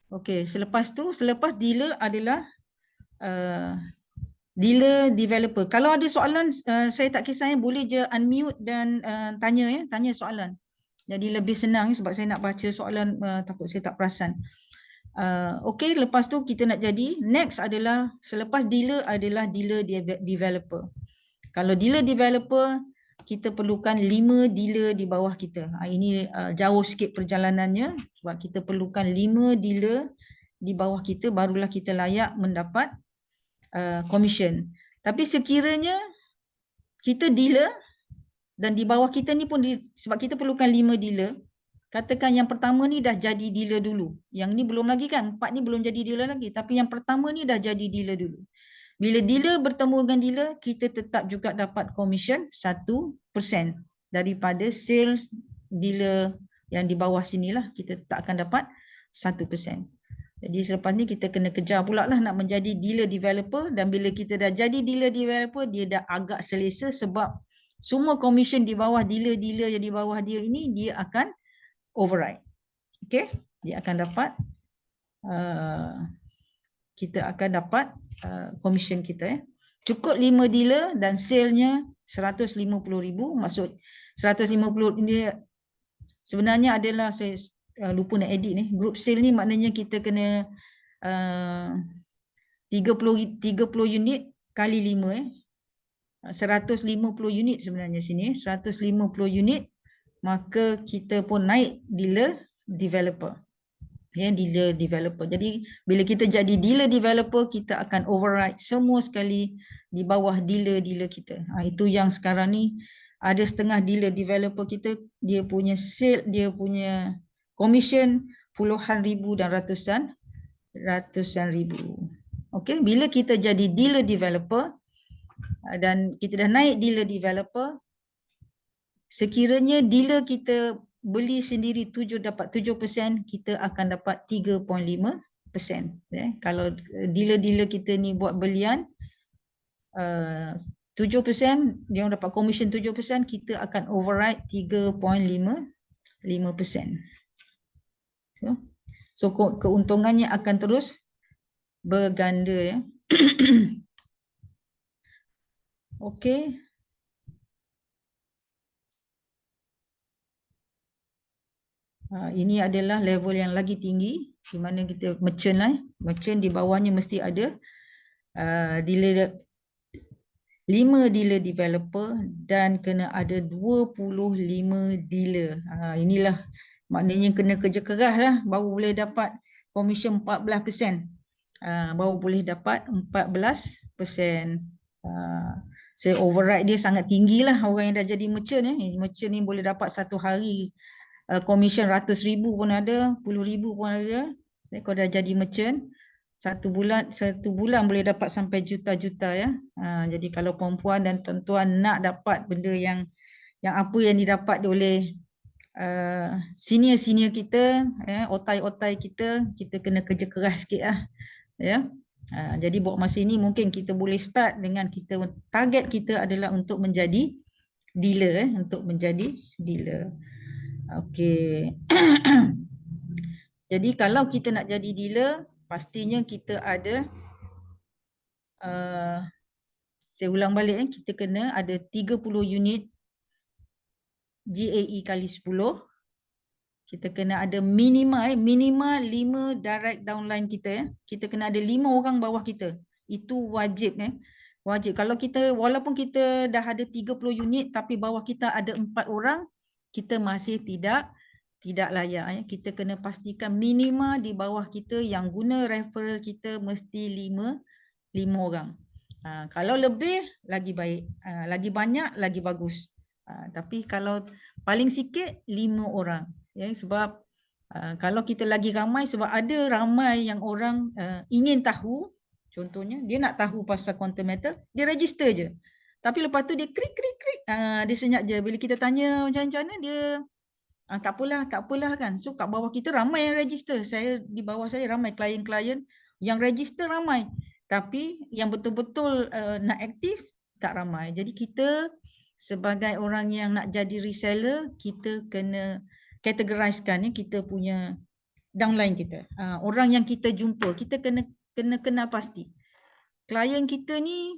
Okey, selepas dealer adalah dealer developer. Kalau ada soalan, saya tak kisah, boleh je unmute dan tanya soalan. Jadi lebih senang sebab saya nak baca soalan, takut saya tak perasan. Okey, lepas tu kita nak jadi, next adalah selepas dealer adalah dealer developer. Kalau dealer developer, kita perlukan 5 dealer di bawah kita. Ini jauh sikit perjalanannya sebab kita perlukan 5 dealer di bawah kita, barulah kita layak mendapat commission. Tapi sekiranya kita dealer dan di bawah kita ni pun sebab kita perlukan 5 dealer, katakan yang pertama ni dah jadi dealer dulu. Yang ni belum lagi kan, 4 ni belum jadi dealer lagi. Tapi yang pertama ni dah jadi dealer dulu. Bila dealer bertemu dengan dealer, kita tetap juga dapat commission 1% daripada sales dealer yang di bawah sinilah, kita tak akan dapat 1%. Jadi selepas ni kita kena kejar pula lah nak menjadi dealer developer, dan bila kita dah jadi dealer developer, dia dah agak selesa sebab semua commission di bawah dealer-dealer yang di bawah dia ini, dia akan override. Okay, dia akan dapat kita akan dapat commission kita. Cukup 5 dealer dan sale-nya 150,000. Maksud 150 ini sebenarnya adalah, saya lupa nak edit ni. Group sale ni maknanya kita kena 30 unit kali 5 150 unit sebenarnya sini, 150 unit, maka kita pun naik dealer developer. Dealer developer. Jadi bila kita jadi dealer developer, kita akan override semua sekali di bawah dealer-dealer kita. Itu yang sekarang ni ada setengah dealer developer kita, dia punya sale, dia punya commission puluhan ribu dan ratusan ribu. Okey, bila kita jadi dealer developer dan kita dah naik dealer developer, sekiranya dealer kita beli sendiri dapat 7%, kita akan dapat 3.5%. Kalau dealer-dealer kita ni buat belian 7%, dia dapat commission 7%, kita akan override 3.5%. So keuntungannya akan terus berganda ya. Okey. Ini adalah level yang lagi tinggi di mana kita merchant lah. Merchant di bawahnya mesti ada dealer, 5 dealer developer dan kena ada 25 dealer. Inilah maknanya kena kerja keras lah baru boleh dapat commission 14%. Baru boleh dapat 14%. Saya override dia sangat tinggi lah orang yang dah jadi merchant. Merchant ni boleh dapat satu hari commission 100,000 pun ada, 10,000 pun ada. Kalau dah jadi merchant, satu bulan boleh dapat sampai juta-juta ya. Jadi kalau perempuan dan tuan-tuan nak dapat benda yang apa yang didapat oleh senior-senior kita, otai-otai kita kena kerja keras sikit lah ya. Jadi buat masa ini mungkin kita boleh start dengan target kita adalah untuk menjadi dealer, untuk menjadi dealer. Okey. Jadi kalau kita nak jadi dealer, pastinya kita ada saya ulang balik, kita kena ada 30 unit GAE kali 10. Kita kena ada minimal 5 direct downline kita. Kita kena ada 5 orang bawah kita. Itu wajib wajib. Kalau kita, walaupun kita dah ada 30 unit tapi bawah kita ada 4 orang, kita masih tidak layak. Kita kena pastikan minima di bawah kita yang guna referral kita mesti 5 orang. Kalau lebih lagi baik, lagi banyak lagi bagus. Tapi kalau paling sikit 5 orang. Ya, sebab kalau kita lagi ramai, sebab ada ramai yang orang ingin tahu, contohnya dia nak tahu pasal quantum metal, dia register je. Tapi lepas tu dia klik, dia senyap je. Bila kita tanya macam mana, dia tak apalah kan. So kat bawah kita ramai yang register. Di bawah saya ramai klien-klien yang register ramai. Tapi yang betul-betul nak aktif tak ramai. Jadi kita sebagai orang yang nak jadi reseller, kita kena categorizekan kita punya downline kita. Orang yang kita jumpa, kita kena kenal pasti. Klien kita ni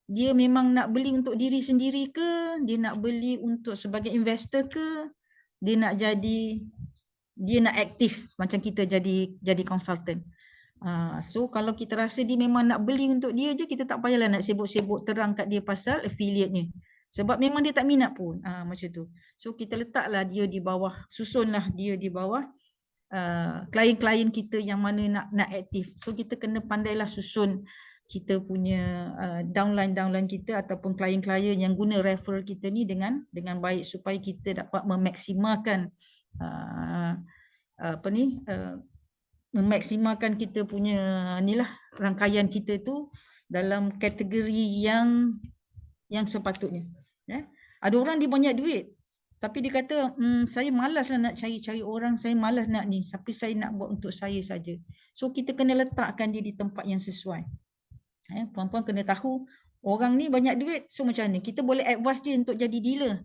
dia memang nak beli untuk diri sendiri ke, dia nak beli untuk sebagai investor ke, dia nak aktif macam kita jadi consultant. So kalau kita rasa dia memang nak beli untuk dia je, kita tak payahlah nak sibuk-sibuk terang kat dia pasal affiliate-nya. Sebab memang dia tak minat pun. Macam tu. So kita letaklah dia di bawah, susunlah dia di bawah klien-klien kita yang mana nak aktif. So kita kena pandailah susun kita punya downline kita ataupun klien-klien yang guna referral kita ni dengan baik supaya kita dapat memaksimalkan memaksimalkan kita punya inilah rangkaian kita tu dalam kategori yang sepatutnya. Ada orang dia banyak duit tapi dia kata saya malaslah nak cari orang, saya malas nak ni, tapi saya nak buat untuk saya saja. So kita kena letakkan dia di tempat yang sesuai. Puan-puan kena tahu orang ni banyak duit, so macam mana kita boleh advise dia untuk jadi dealer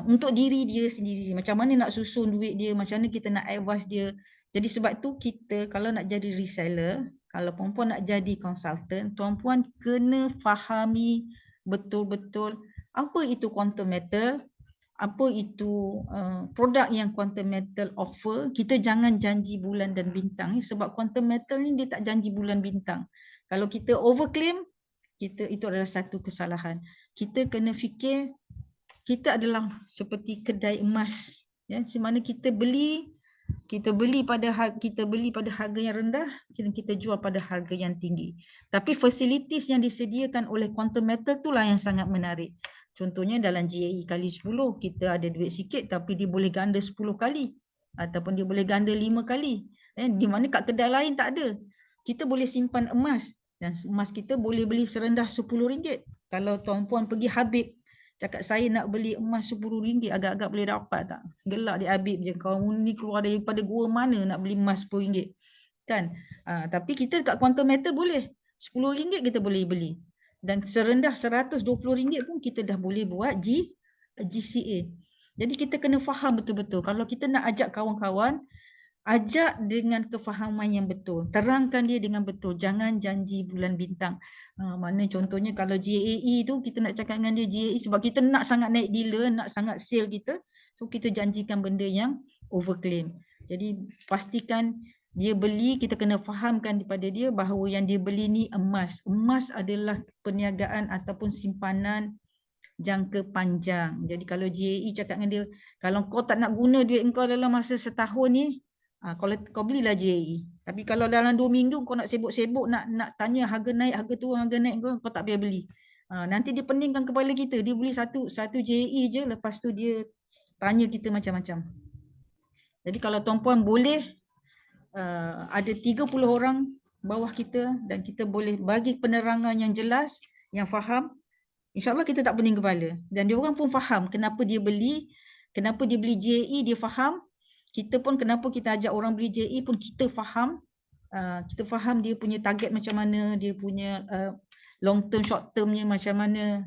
untuk diri dia sendiri, macam mana nak susun duit dia, macam mana kita nak advise dia. Jadi sebab tu kita kalau nak jadi reseller, kalau puan-puan nak jadi consultant, tuan-puan kena fahami betul-betul apa itu quantum metal, apa itu produk yang quantum metal offer. Kita jangan janji bulan dan bintang sebab quantum metal ni dia tak janji bulan bintang. Kalau kita overclaim, itu adalah satu kesalahan. Kita kena fikir kita adalah seperti kedai emas, di mana kita beli pada harga yang rendah, kita jual pada harga yang tinggi. Tapi facilities yang disediakan oleh quantum metal itulah yang sangat menarik. Contohnya dalam GAE kali 10, kita ada duit sikit tapi dia boleh ganda 10 kali ataupun dia boleh ganda 5 kali. Di mana kat kedai lain tak ada. Kita boleh simpan emas dan emas kita boleh beli serendah RM10. Kalau tuan-puan pergi Habib, cakap saya nak beli emas RM10, agak-agak boleh dapat tak? Gelak di Habib je. Kau ni keluar daripada gua mana nak beli emas RM10? Kan? Tapi kita dekat quantum metal boleh. RM10 kita boleh beli. Dan serendah RM120 pun kita dah boleh buat GCA. Jadi kita kena faham betul-betul. Kalau kita nak ajak kawan-kawan, ajak dengan kefahaman yang betul. Terangkan dia dengan betul. Jangan janji bulan bintang. Mana contohnya kalau GAE tu, kita nak cakap dengan dia GAE sebab kita nak sangat naik dealer, nak sangat sale kita. So kita janjikan benda yang overclaim. Jadi pastikan dia beli, kita kena fahamkan kepada dia bahawa yang dia beli ni emas. Emas adalah perniagaan ataupun simpanan jangka panjang. Jadi kalau GAE cakap dengan dia, kalau kau tak nak guna duit kau dalam masa setahun ni, kalau kau belilah GAE. Tapi kalau dalam 2 minggu kau nak sibuk-sibuk nak tanya harga naik, harga turun, harga naik, kau tak payah beli. Nanti dia peningkan kepala kita. Dia beli satu GAE je, lepas tu dia tanya kita macam-macam. Jadi kalau tuan-puan boleh ada 30 orang bawah kita dan kita boleh bagi penerangan yang jelas, yang faham, InsyaAllah kita tak pening kepala. Dan dia orang pun faham kenapa dia beli GAE, dia faham. Kita pun kenapa kita ajak orang beli GAE pun kita faham. Kita faham dia punya target macam mana, dia punya long term, short termnya macam mana.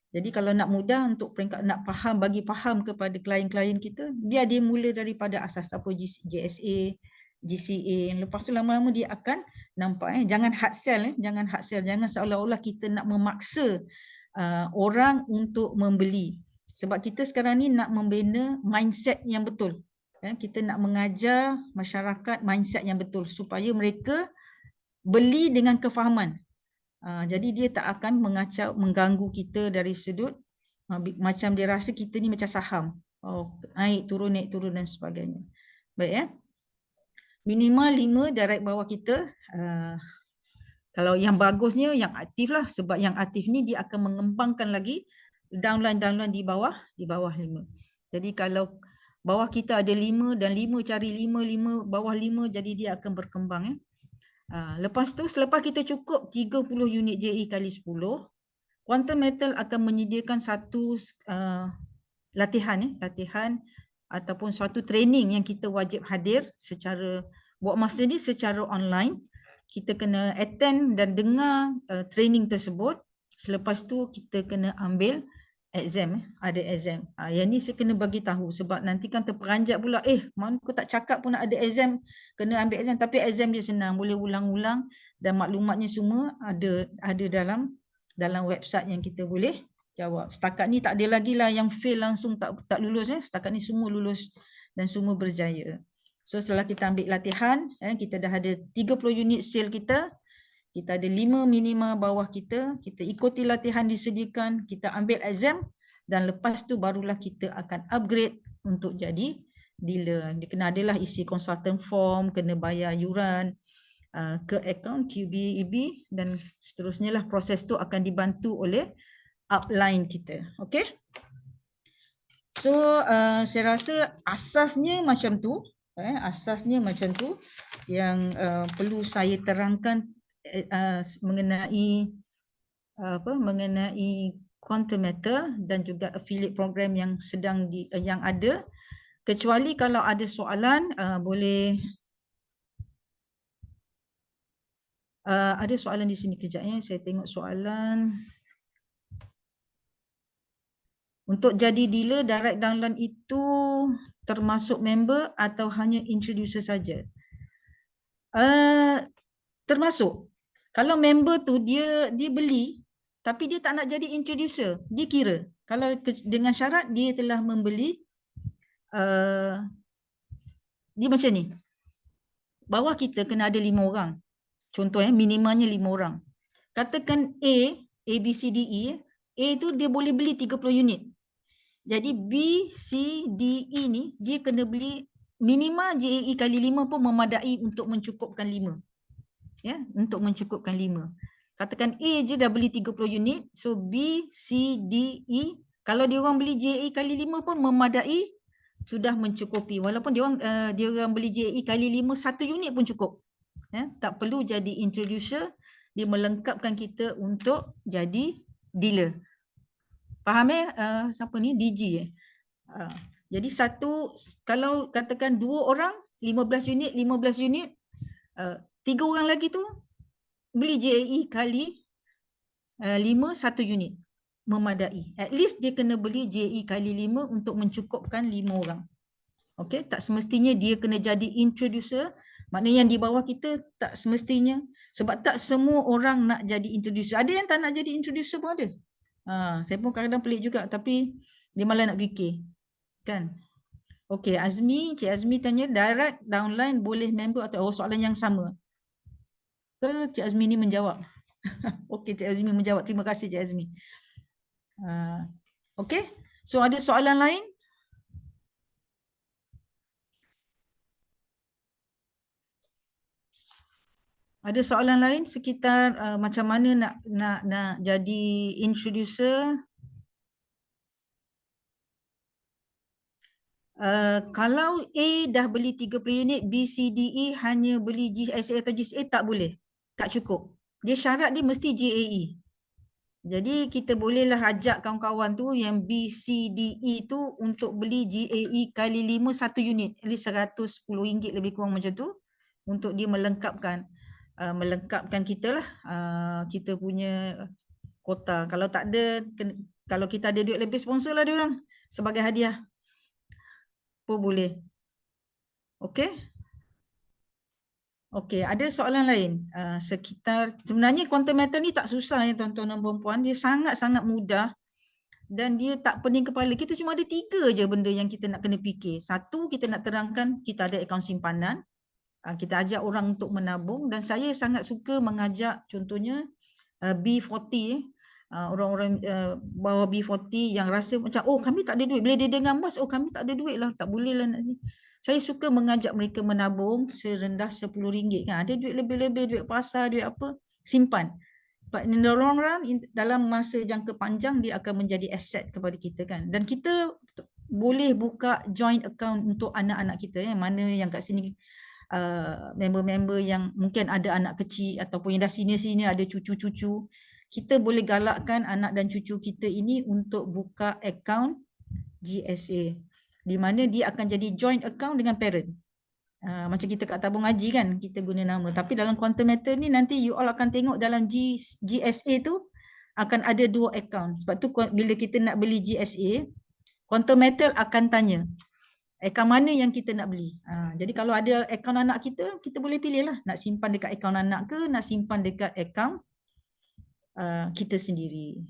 Jadi kalau nak mudah untuk peringkat nak faham, bagi faham kepada klien-klien kita, biar dia mula daripada asas apa JSA, GCA. Lepas tu lama-lama dia akan nampak. Jangan hard sell. Jangan seolah-olah kita nak memaksa orang untuk membeli. Sebab kita sekarang ni nak membina mindset yang betul. Kita nak mengajar masyarakat mindset yang betul supaya mereka beli dengan kefahaman. Jadi dia tak akan mengganggu kita dari sudut Macam dia rasa kita ni macam saham. Oh, naik turun dan sebagainya. Baik ya. Minimal 5 direct bawah kita. Kalau yang bagusnya yang aktif lah, sebab yang aktif ni dia akan mengembangkan lagi downline di bawah 5. Jadi kalau bawah kita ada 5 dan 5 cari 5 bawah 5, jadi dia akan berkembang ya. Lepas tu selepas kita cukup 30 unit JE kali 10, Quantum Metal akan menyediakan satu latihan ataupun suatu training yang kita wajib hadir secara buat masa ni secara online. Kita kena attend dan dengar training tersebut. Selepas tu kita kena ambil exam, ada exam. Yang ni saya kena bagi tahu sebab nanti kan terperanjat pula, mana aku tak cakap pun nak ada exam, kena ambil exam, tapi exam dia senang, boleh ulang-ulang dan maklumatnya semua ada dalam website yang kita boleh jawab. Setakat ni tak ada lagi lah yang fail langsung tak lulus ya. Setakat ni semua lulus dan semua berjaya. So setelah kita ambil latihan, kita dah ada 30 unit sale kita ada 5 minima bawah kita ikuti latihan disediakan, kita ambil exam dan lepas tu barulah kita akan upgrade untuk jadi dealer. Dia kena adalah isi consultant form, kena bayar yuran ke akaun QB, EB dan seterusnya lah. Proses tu akan dibantu oleh upline kita. Okay. So saya rasa asasnya macam tu. Asasnya macam tu yang perlu saya terangkan mengenai Quantum Metal dan juga affiliate program yang sedang yang ada. Kecuali kalau ada soalan boleh ada soalan di sini kejap ya, saya tengok soalan. Untuk jadi dealer direct downline itu termasuk member atau hanya introducer saja? Termasuk. Kalau member tu dia beli tapi dia tak nak jadi introducer, dia kira. Kalau dengan syarat dia telah membeli, dia macam ni. Bawah kita kena ada 5 orang. Contoh minimalnya 5 orang. Katakan A, B, C, D, E. A tu dia boleh beli 30 unit. Jadi B, C, D, E ni dia kena beli minimal JAE kali 5 pun memadai untuk mencukupkan 5. Ya, untuk mencukupkan 5. Katakan A je dah beli 30 unit, so B, C, D, E kalau dia orang beli JAE kali 5 pun memadai, sudah mencukupi. Walaupun dia orang beli JAE kali 5 1 unit pun cukup. Ya, tak perlu jadi introducer, dia melengkapkan kita untuk jadi dealer. Faham siapa ni? DG jadi kalau katakan 2 orang 15 unit 3 orang lagi tu beli JAE kali 5 1 unit memadai. At least dia kena beli JAE kali 5 untuk mencukupkan 5 orang. Okey, tak semestinya dia kena jadi introducer. Maknanya yang di bawah kita tak semestinya, sebab tak semua orang nak jadi introducer. Ada yang tak nak jadi introducer pun ada. Saya pun kadang-kadang pelik juga, tapi dia malah nak fikir. Kan? Okey, Cik Azmi tanya, direct downline boleh member atau soalan yang sama? Ke Cik Azmi ni menjawab? Okey, Cik Azmi menjawab. Terima kasih Cik Azmi. Okey, so ada soalan lain? Ada soalan lain sekitar macam mana nak jadi introducer? Kalau A dah beli 30 unit, B, C, D, E hanya beli GSA atau GSA tak boleh. Tak cukup. Dia syarat dia mesti JAE. Jadi kita bolehlah ajak kawan-kawan tu yang B, C, D, E tu untuk beli JAE kali 5 1 unit. At least RM110 lebih kurang macam tu. Untuk dia melengkapkan kita lah. Kita punya kota. Kalau tak ada, kalau kita ada duit lebih, sponsor lah dia orang sebagai hadiah. Pun boleh. Okey. Okey, ada soalan lain sebenarnya Quantum Metal ni tak susah ya tuan-tuan dan puan-puan. Dia sangat-sangat mudah dan dia tak pening kepala. Kita cuma ada 3 je benda yang kita nak kena fikir. Satu, kita nak terangkan kita ada akaun simpanan. Kita ajak orang untuk menabung dan saya sangat suka mengajak contohnya B40 orang-orang bawah B40 yang rasa macam, oh kami tak ada duit. Bila dia dengar emas, oh kami tak ada duit lah, tak boleh lah nak sini. Saya suka mengajak mereka menabung serendah RM10 kan. Ada duit lebih-lebih, duit pasar, duit apa, simpan. But in the long run, dalam masa jangka panjang, dia akan menjadi aset kepada kita kan. Dan kita boleh buka joint account untuk anak-anak kita, mana yang kat sini member-member yang mungkin ada anak kecil ataupun yang dah senior-senior ada cucu-cucu. Kita boleh galakkan anak dan cucu kita ini untuk buka account GSA, di mana dia akan jadi joint account dengan parent. Macam kita kat tabung haji kan, kita guna nama. Tapi dalam quantum metal ni nanti you all akan tengok dalam GSA tu akan ada 2 account. Sebab tu bila kita nak beli GSA, quantum metal akan tanya, akaun mana yang kita nak beli. Jadi kalau ada akaun anak kita, kita boleh pilih lah nak simpan dekat akaun anak ke, nak simpan dekat akaun kita sendiri.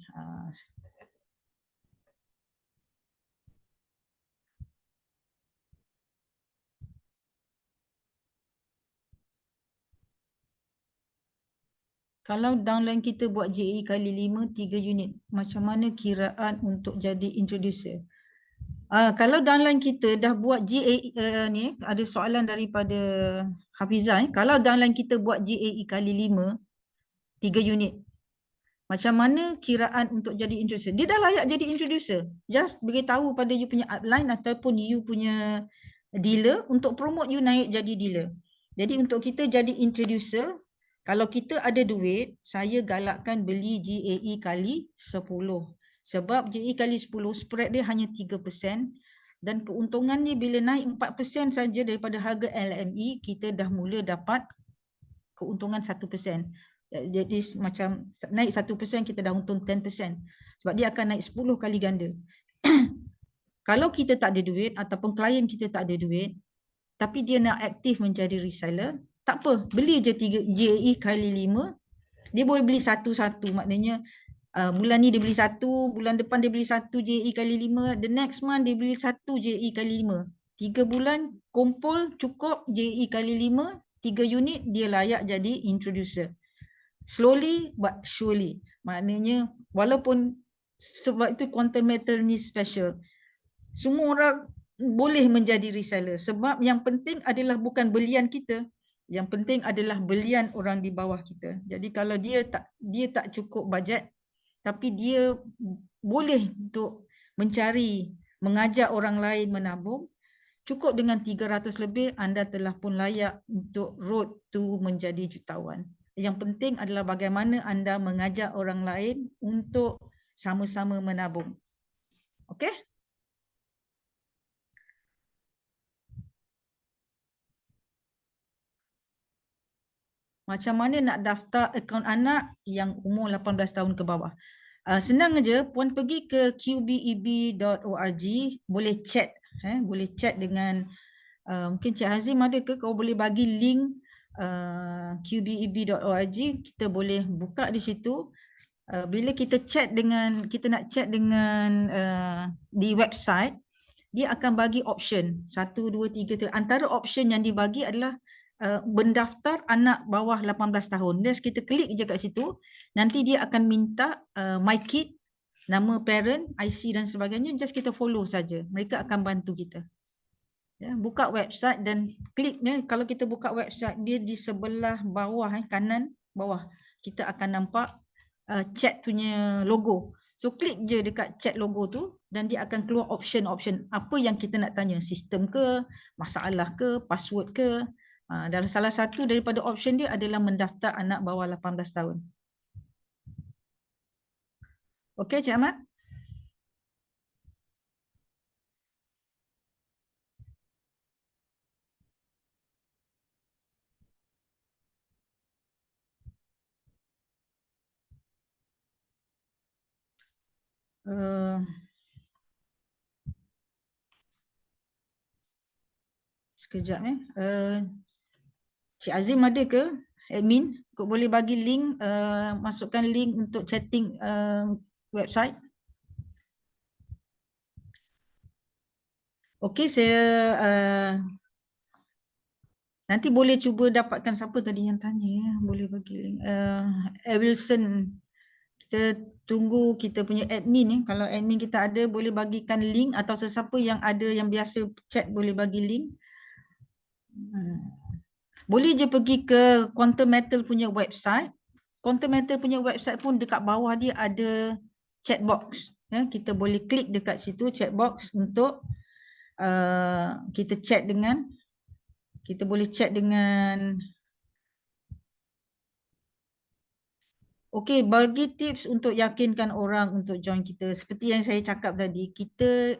Kalau downline kita buat JAE kali 5, 3 unit, macam mana kiraan untuk jadi introducer? Kalau downline kita dah buat JAE ni, ada soalan daripada Hafizah. Kalau downline kita buat JAE kali 5, 3 unit, macam mana kiraan untuk jadi introducer? Dia dah layak jadi introducer. Just beritahu pada you punya upline ataupun you punya dealer untuk promote you naik jadi dealer. Jadi untuk kita jadi introducer, kalau kita ada duit, saya galakkan beli GAE kali 10. Sebab GAE kali 10 spread dia hanya 3%. Dan keuntungannya bila naik 4% saja daripada harga LME, kita dah mula dapat keuntungan 1%. Jadi macam naik 1% kita dah untung 10%. Sebab dia akan naik 10 kali ganda. Kalau kita tak ada duit ataupun klien kita tak ada duit, tapi dia nak aktif menjadi reseller, tak apa, beli je 3 JAE kali 5. Dia boleh beli satu-satu, maknanya bulan ni dia beli 1, bulan depan dia beli 1 JAE kali 5, the next month dia beli 1 JAE kali 5. 3 bulan kumpul cukup JAE kali 5, 3 unit, dia layak jadi introducer. Slowly but surely. Maknanya walaupun, sebab itu quantum metal ni special. Semua orang boleh menjadi reseller. Sebab yang penting adalah bukan belian kita. Yang penting adalah belian orang di bawah kita. Jadi kalau dia tak cukup bajet, tapi dia boleh untuk mencari, mengajak orang lain menabung, cukup dengan 300 lebih, anda telah pun layak untuk road to menjadi jutawan. Yang penting adalah bagaimana anda mengajak orang lain untuk sama-sama menabung. Okey? Macam mana nak daftar akaun anak yang umur 18 tahun ke bawah? Senang aja, puan pergi ke qbeb.org, boleh chat, boleh chat dengan mungkin Cik Hazim ada ke, kau boleh bagi link qbeb.org, kita boleh buka di situ. Bila kita nak chat dengan di website, dia akan bagi option 1, 2, 3. Antara option yang dibagi adalah mendaftar anak bawah 18 tahun. Just kita klik je kat situ, nanti dia akan minta my kid, nama parent, IC dan sebagainya. Just kita follow saja. Mereka akan bantu kita. Ya, buka website dan kliknya. Kalau kita buka website, dia di sebelah bawah, kanan bawah, kita akan nampak chat punya logo. So klik je dekat chat logo tu dan dia akan keluar option-option apa yang kita nak tanya, sistem ke, masalah ke, password ke. Dalam salah satu daripada option dia adalah mendaftar anak bawah 18 tahun. Okey Cik Ahmad? Sekejap Cik Azim ada ke admin? Kau boleh bagi link, masukkan link untuk chatting website. Okey, saya nanti boleh cuba dapatkan siapa tadi yang tanya ya, boleh bagi link. Wilson Kita tunggu kita punya admin ni. Kalau admin kita ada, boleh bagikan link, atau sesiapa yang ada yang biasa chat boleh bagi link. Boleh je pergi ke Quantum Metal punya website. Quantum Metal punya website pun dekat bawah dia ada chat box. Ya, kita boleh klik dekat situ chat box untuk kita chat dengan, kita boleh chat dengan. Okey, bagi tips untuk yakinkan orang untuk join kita. Seperti yang saya cakap tadi, kita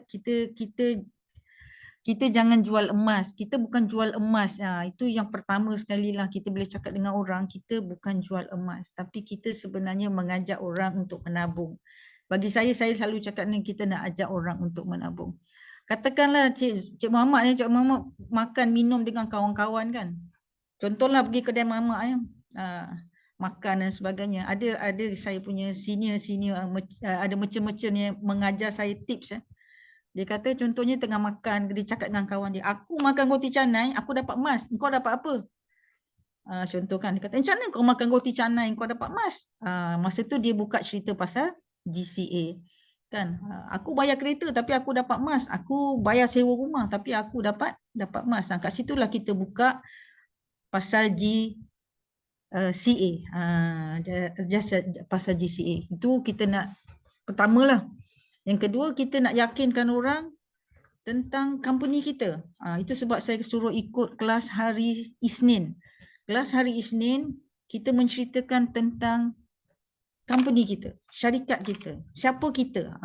jangan jual emas. Kita bukan jual emas. Itu yang pertama sekali lah kita boleh cakap dengan orang, kita bukan jual emas. Tapi kita sebenarnya mengajak orang untuk menabung. Bagi saya selalu cakap ni, kita nak ajak orang untuk menabung. Katakanlah Cik Muhammad ni, Cik Muhammad makan minum dengan kawan-kawan kan. Contohlah pergi kedai mamak ya. Makan dan sebagainya. Ada saya punya senior ada merchant yang mengajar saya tips ya. Dia kata contohnya tengah makan, dia cakap dengan kawan dia, aku makan roti canai, aku dapat emas, engkau dapat apa? Contoh kan, dia kata, macam mana kau makan roti canai, engkau dapat emas? Masa tu dia buka cerita pasal GCA. Kan, aku bayar kereta tapi aku dapat emas, aku bayar sewa rumah tapi aku dapat emas. Kat situlah kita buka pasal CA, just pasal GCA. Itu kita nak pertamalah. Yang kedua, kita nak yakinkan orang tentang company kita. Itu sebab saya suruh ikut kelas hari Isnin. Kelas hari Isnin, kita menceritakan tentang company kita, syarikat kita, siapa kita.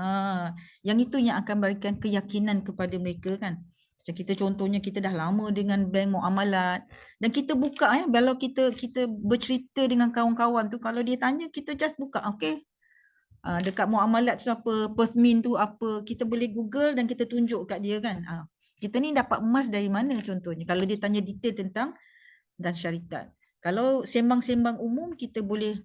Yang itu yang akan berikan keyakinan kepada mereka kan. Macam kita contohnya, kita dah lama dengan bank muamalat dan kita buka kalau kita bercerita dengan kawan-kawan tu, kalau dia tanya, kita just buka, okey. Dekat muamalat tu apa, Perth Mint tu apa, kita boleh Google dan kita tunjuk kat dia kan. Kita ni dapat emas dari mana contohnya, kalau dia tanya detail tentang dan syarikat. Kalau sembang-sembang umum, kita boleh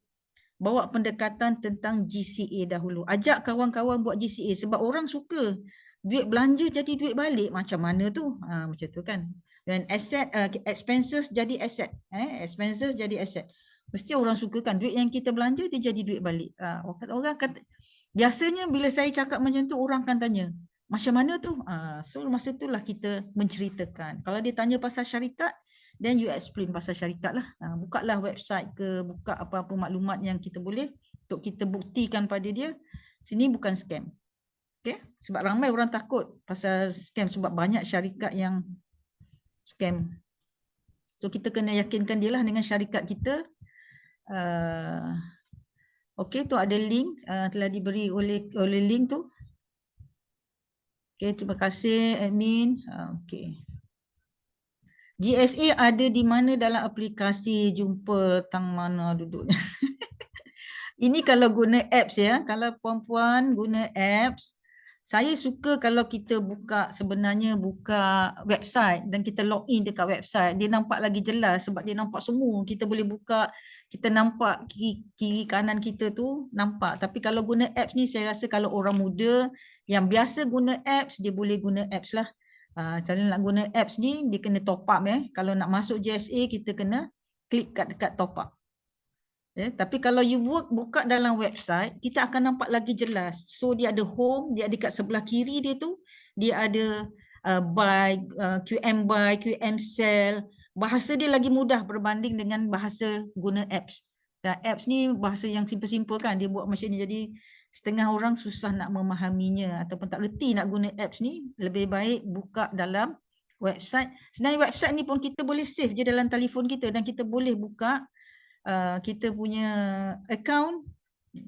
bawa pendekatan tentang GCA dahulu. Ajak kawan-kawan buat GCA sebab orang suka. Duit belanja jadi duit balik, macam mana tu? Macam tu kan. Dan expenses jadi asset. Expenses jadi asset. Mesti orang suka kan, duit yang kita belanja dia jadi duit balik. Orang kata, biasanya bila saya cakap macam tu, orang akan tanya, macam mana tu? So masa itulah kita menceritakan. Kalau dia tanya pasal syarikat, then you explain pasal syarikat lah. Bukalah website ke, buka apa-apa maklumat yang kita boleh untuk kita buktikan pada dia, sini bukan scam. Okay? Sebab ramai orang takut pasal scam sebab banyak syarikat yang scam. So kita kena yakinkan dia lah dengan syarikat kita. Okay, tu ada link telah diberi oleh link tu. Okay, terima kasih admin. Okay. GSA ada di mana dalam aplikasi, jumpa tang mana duduknya. Ini kalau guna apps ya, kalau puan-puan guna apps, saya suka kalau kita sebenarnya buka website dan kita login dekat website, dia nampak lagi jelas sebab dia nampak semua. Kita boleh buka, kita nampak kiri kanan kita tu nampak. Tapi kalau guna apps ni, saya rasa kalau orang muda yang biasa guna apps, dia boleh guna apps lah. Kalau nak guna apps ni, dia kena top up ya. Kalau nak masuk GSA, kita kena klik dekat top up. Tapi kalau you buka dalam website, kita akan nampak lagi jelas. So dia ada home, dia ada kat sebelah kiri dia tu, dia ada buy, QM buy, QM sell. Bahasa dia lagi mudah berbanding dengan bahasa guna apps. Apps ni bahasa yang simple-simple kan, dia buat macam ni, jadi setengah orang susah nak memahaminya ataupun tak reti nak guna apps ni. Lebih baik buka dalam website. Sebenarnya website ni pun kita boleh save je dalam telefon kita dan kita boleh buka kita punya account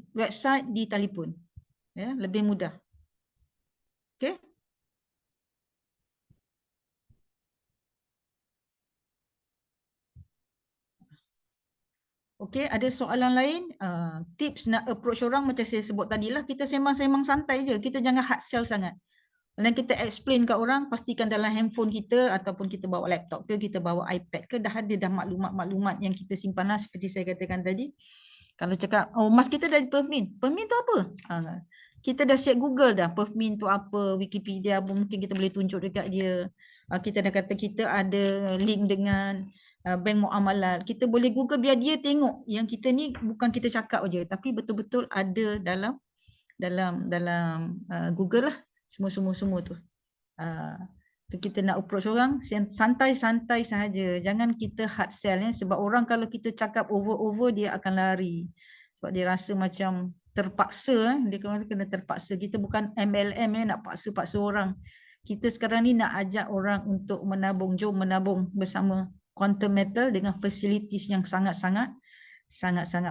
website di telefon. Ya, lebih mudah. Okey. Okey, ada soalan lain? Tips nak approach orang macam saya sebut tadi lah, kita sembang-sembang santai je. Kita jangan hard sell sangat. Dan kita explain kat orang, pastikan dalam handphone kita ataupun kita bawa laptop ke, kita bawa iPad ke, dah ada dah maklumat-maklumat yang kita simpan lah seperti saya katakan tadi. Kalau cakap, oh emas kita dari Perth Mint. Perth Mint tu apa? kita dah siap Google dah, Perfmin tu apa, Wikipedia apa, mungkin kita boleh tunjuk dekat dia. Kita dah kata kita ada link dengan bank muamalat. Kita boleh Google biar dia tengok yang kita ni bukan kita cakap aja, tapi betul-betul ada dalam Google lah, semua tu. Tu kita nak approach orang santai-santai sahaja. Jangan kita hard sell sebab orang kalau kita cakap over dia akan lari. Sebab dia rasa macam terpaksa, dia kena terpaksa. Kita bukan MLM nak paksa-paksa orang. Kita sekarang ni nak ajak orang untuk menabung. Jom menabung bersama Quantum Metal dengan facilities yang sangat-sangat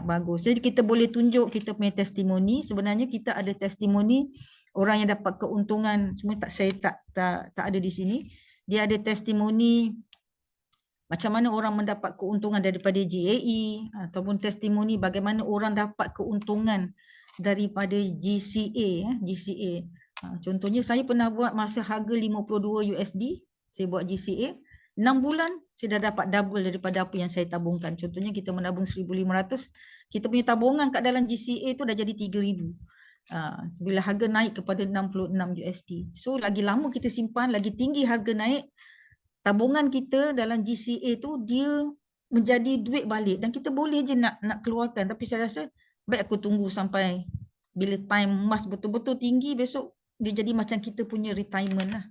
bagus. Jadi kita boleh tunjuk kita punya testimoni. Sebenarnya kita ada testimoni orang yang dapat keuntungan. Semua saya tak ada di sini. Dia ada testimoni macam mana orang mendapat keuntungan daripada GAE ataupun testimoni bagaimana orang dapat keuntungan daripada GCA. Contohnya saya pernah buat masa harga 52 USD, saya buat GCA. 6 bulan saya dah dapat double daripada apa yang saya tabungkan. Contohnya kita menabung 1,500, kita punya tabungan kat dalam GCA tu dah jadi 3,000. Bila harga naik kepada 66 USD. So lagi lama kita simpan, lagi tinggi harga naik, tabungan kita dalam GCA tu dia menjadi duit balik dan kita boleh je nak keluarkan. Tapi saya rasa baik aku tunggu sampai bila time emas betul-betul tinggi, besok dia jadi macam kita punya retirement lah.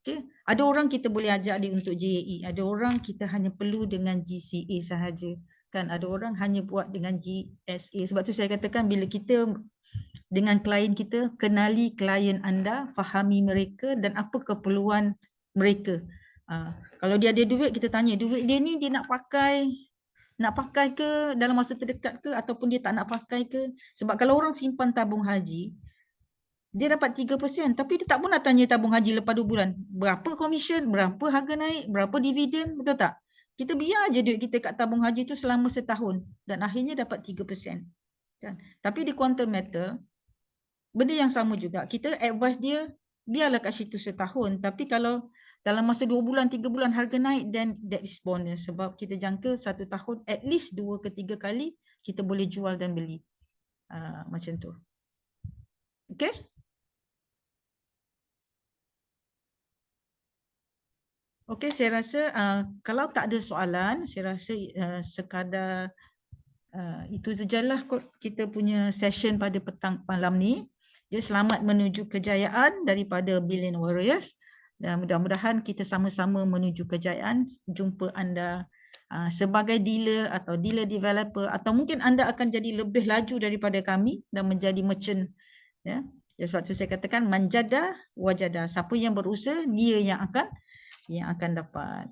Okay. Ada orang kita boleh ajak dia untuk JAE, ada orang kita hanya perlu dengan GCA sahaja. Kan ada orang hanya buat dengan GSA. Sebab tu saya katakan bila kita dengan klien kita, kenali klien anda, fahami mereka dan apa keperluan mereka. Kalau dia ada duit, kita tanya duit dia ni dia nak pakai ke dalam masa terdekat ke ataupun dia tak nak pakai ke. Sebab kalau orang simpan tabung haji, dia dapat 3%, tapi dia tak pun nak tanya tabung haji lepas 2 bulan. Berapa komisen, berapa harga naik, berapa dividen, betul tak? Kita biar je duit kita kat tabung haji tu selama setahun dan akhirnya dapat 3%. Kan? Tapi di Quantum Metal, benda yang sama juga. Kita advise dia, biarlah kat situ setahun. Tapi kalau dalam masa 2 bulan, 3 bulan harga naik, then that is bonus. Sebab kita jangka 1 tahun, at least 2 ke 3 kali, kita boleh jual dan beli. Macam tu. Okay? Okey, saya rasa kalau tak ada soalan, saya rasa sekadar itu sajalah kita punya session pada petang malam ni. Jadi selamat menuju kejayaan daripada Billion Warriors dan mudah-mudahan kita sama-sama menuju kejayaan. Jumpa anda sebagai dealer atau dealer developer atau mungkin anda akan jadi lebih laju daripada kami dan menjadi merchant. Ya. Sebab tu saya katakan manjada wajada. Siapa yang berusaha dia yang akan dapat.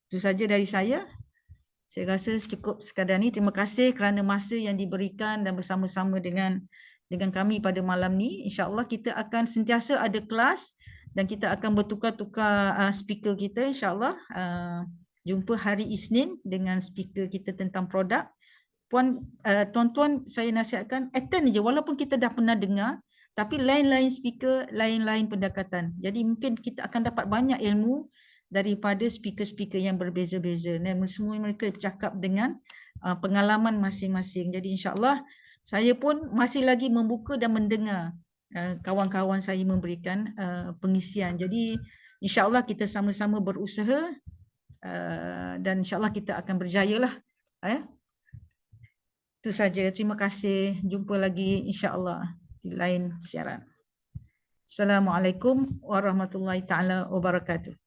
Itu saja dari saya. Saya rasa cukup sekadar ni. Terima kasih kerana masa yang diberikan dan bersama-sama dengan kami pada malam ni. InsyaAllah kita akan sentiasa ada kelas dan kita akan bertukar-tukar speaker kita insyaAllah. Jumpa hari Isnin dengan speaker kita tentang produk. Tuan-tuan saya nasihatkan attend je walaupun kita dah pernah dengar. Tapi lain-lain speaker, lain-lain pendekatan. Jadi mungkin kita akan dapat banyak ilmu daripada speaker-speaker yang berbeza-beza. Dan semua mereka bercakap dengan pengalaman masing-masing. Jadi insyaAllah saya pun masih lagi membuka dan mendengar kawan-kawan saya memberikan pengisian. Jadi insyaAllah kita sama-sama berusaha dan insyaAllah kita akan berjaya lah. Itu saja. Terima kasih. Jumpa lagi insyaAllah di lain siaran. Assalamualaikum warahmatullahi taala wabarakatuh.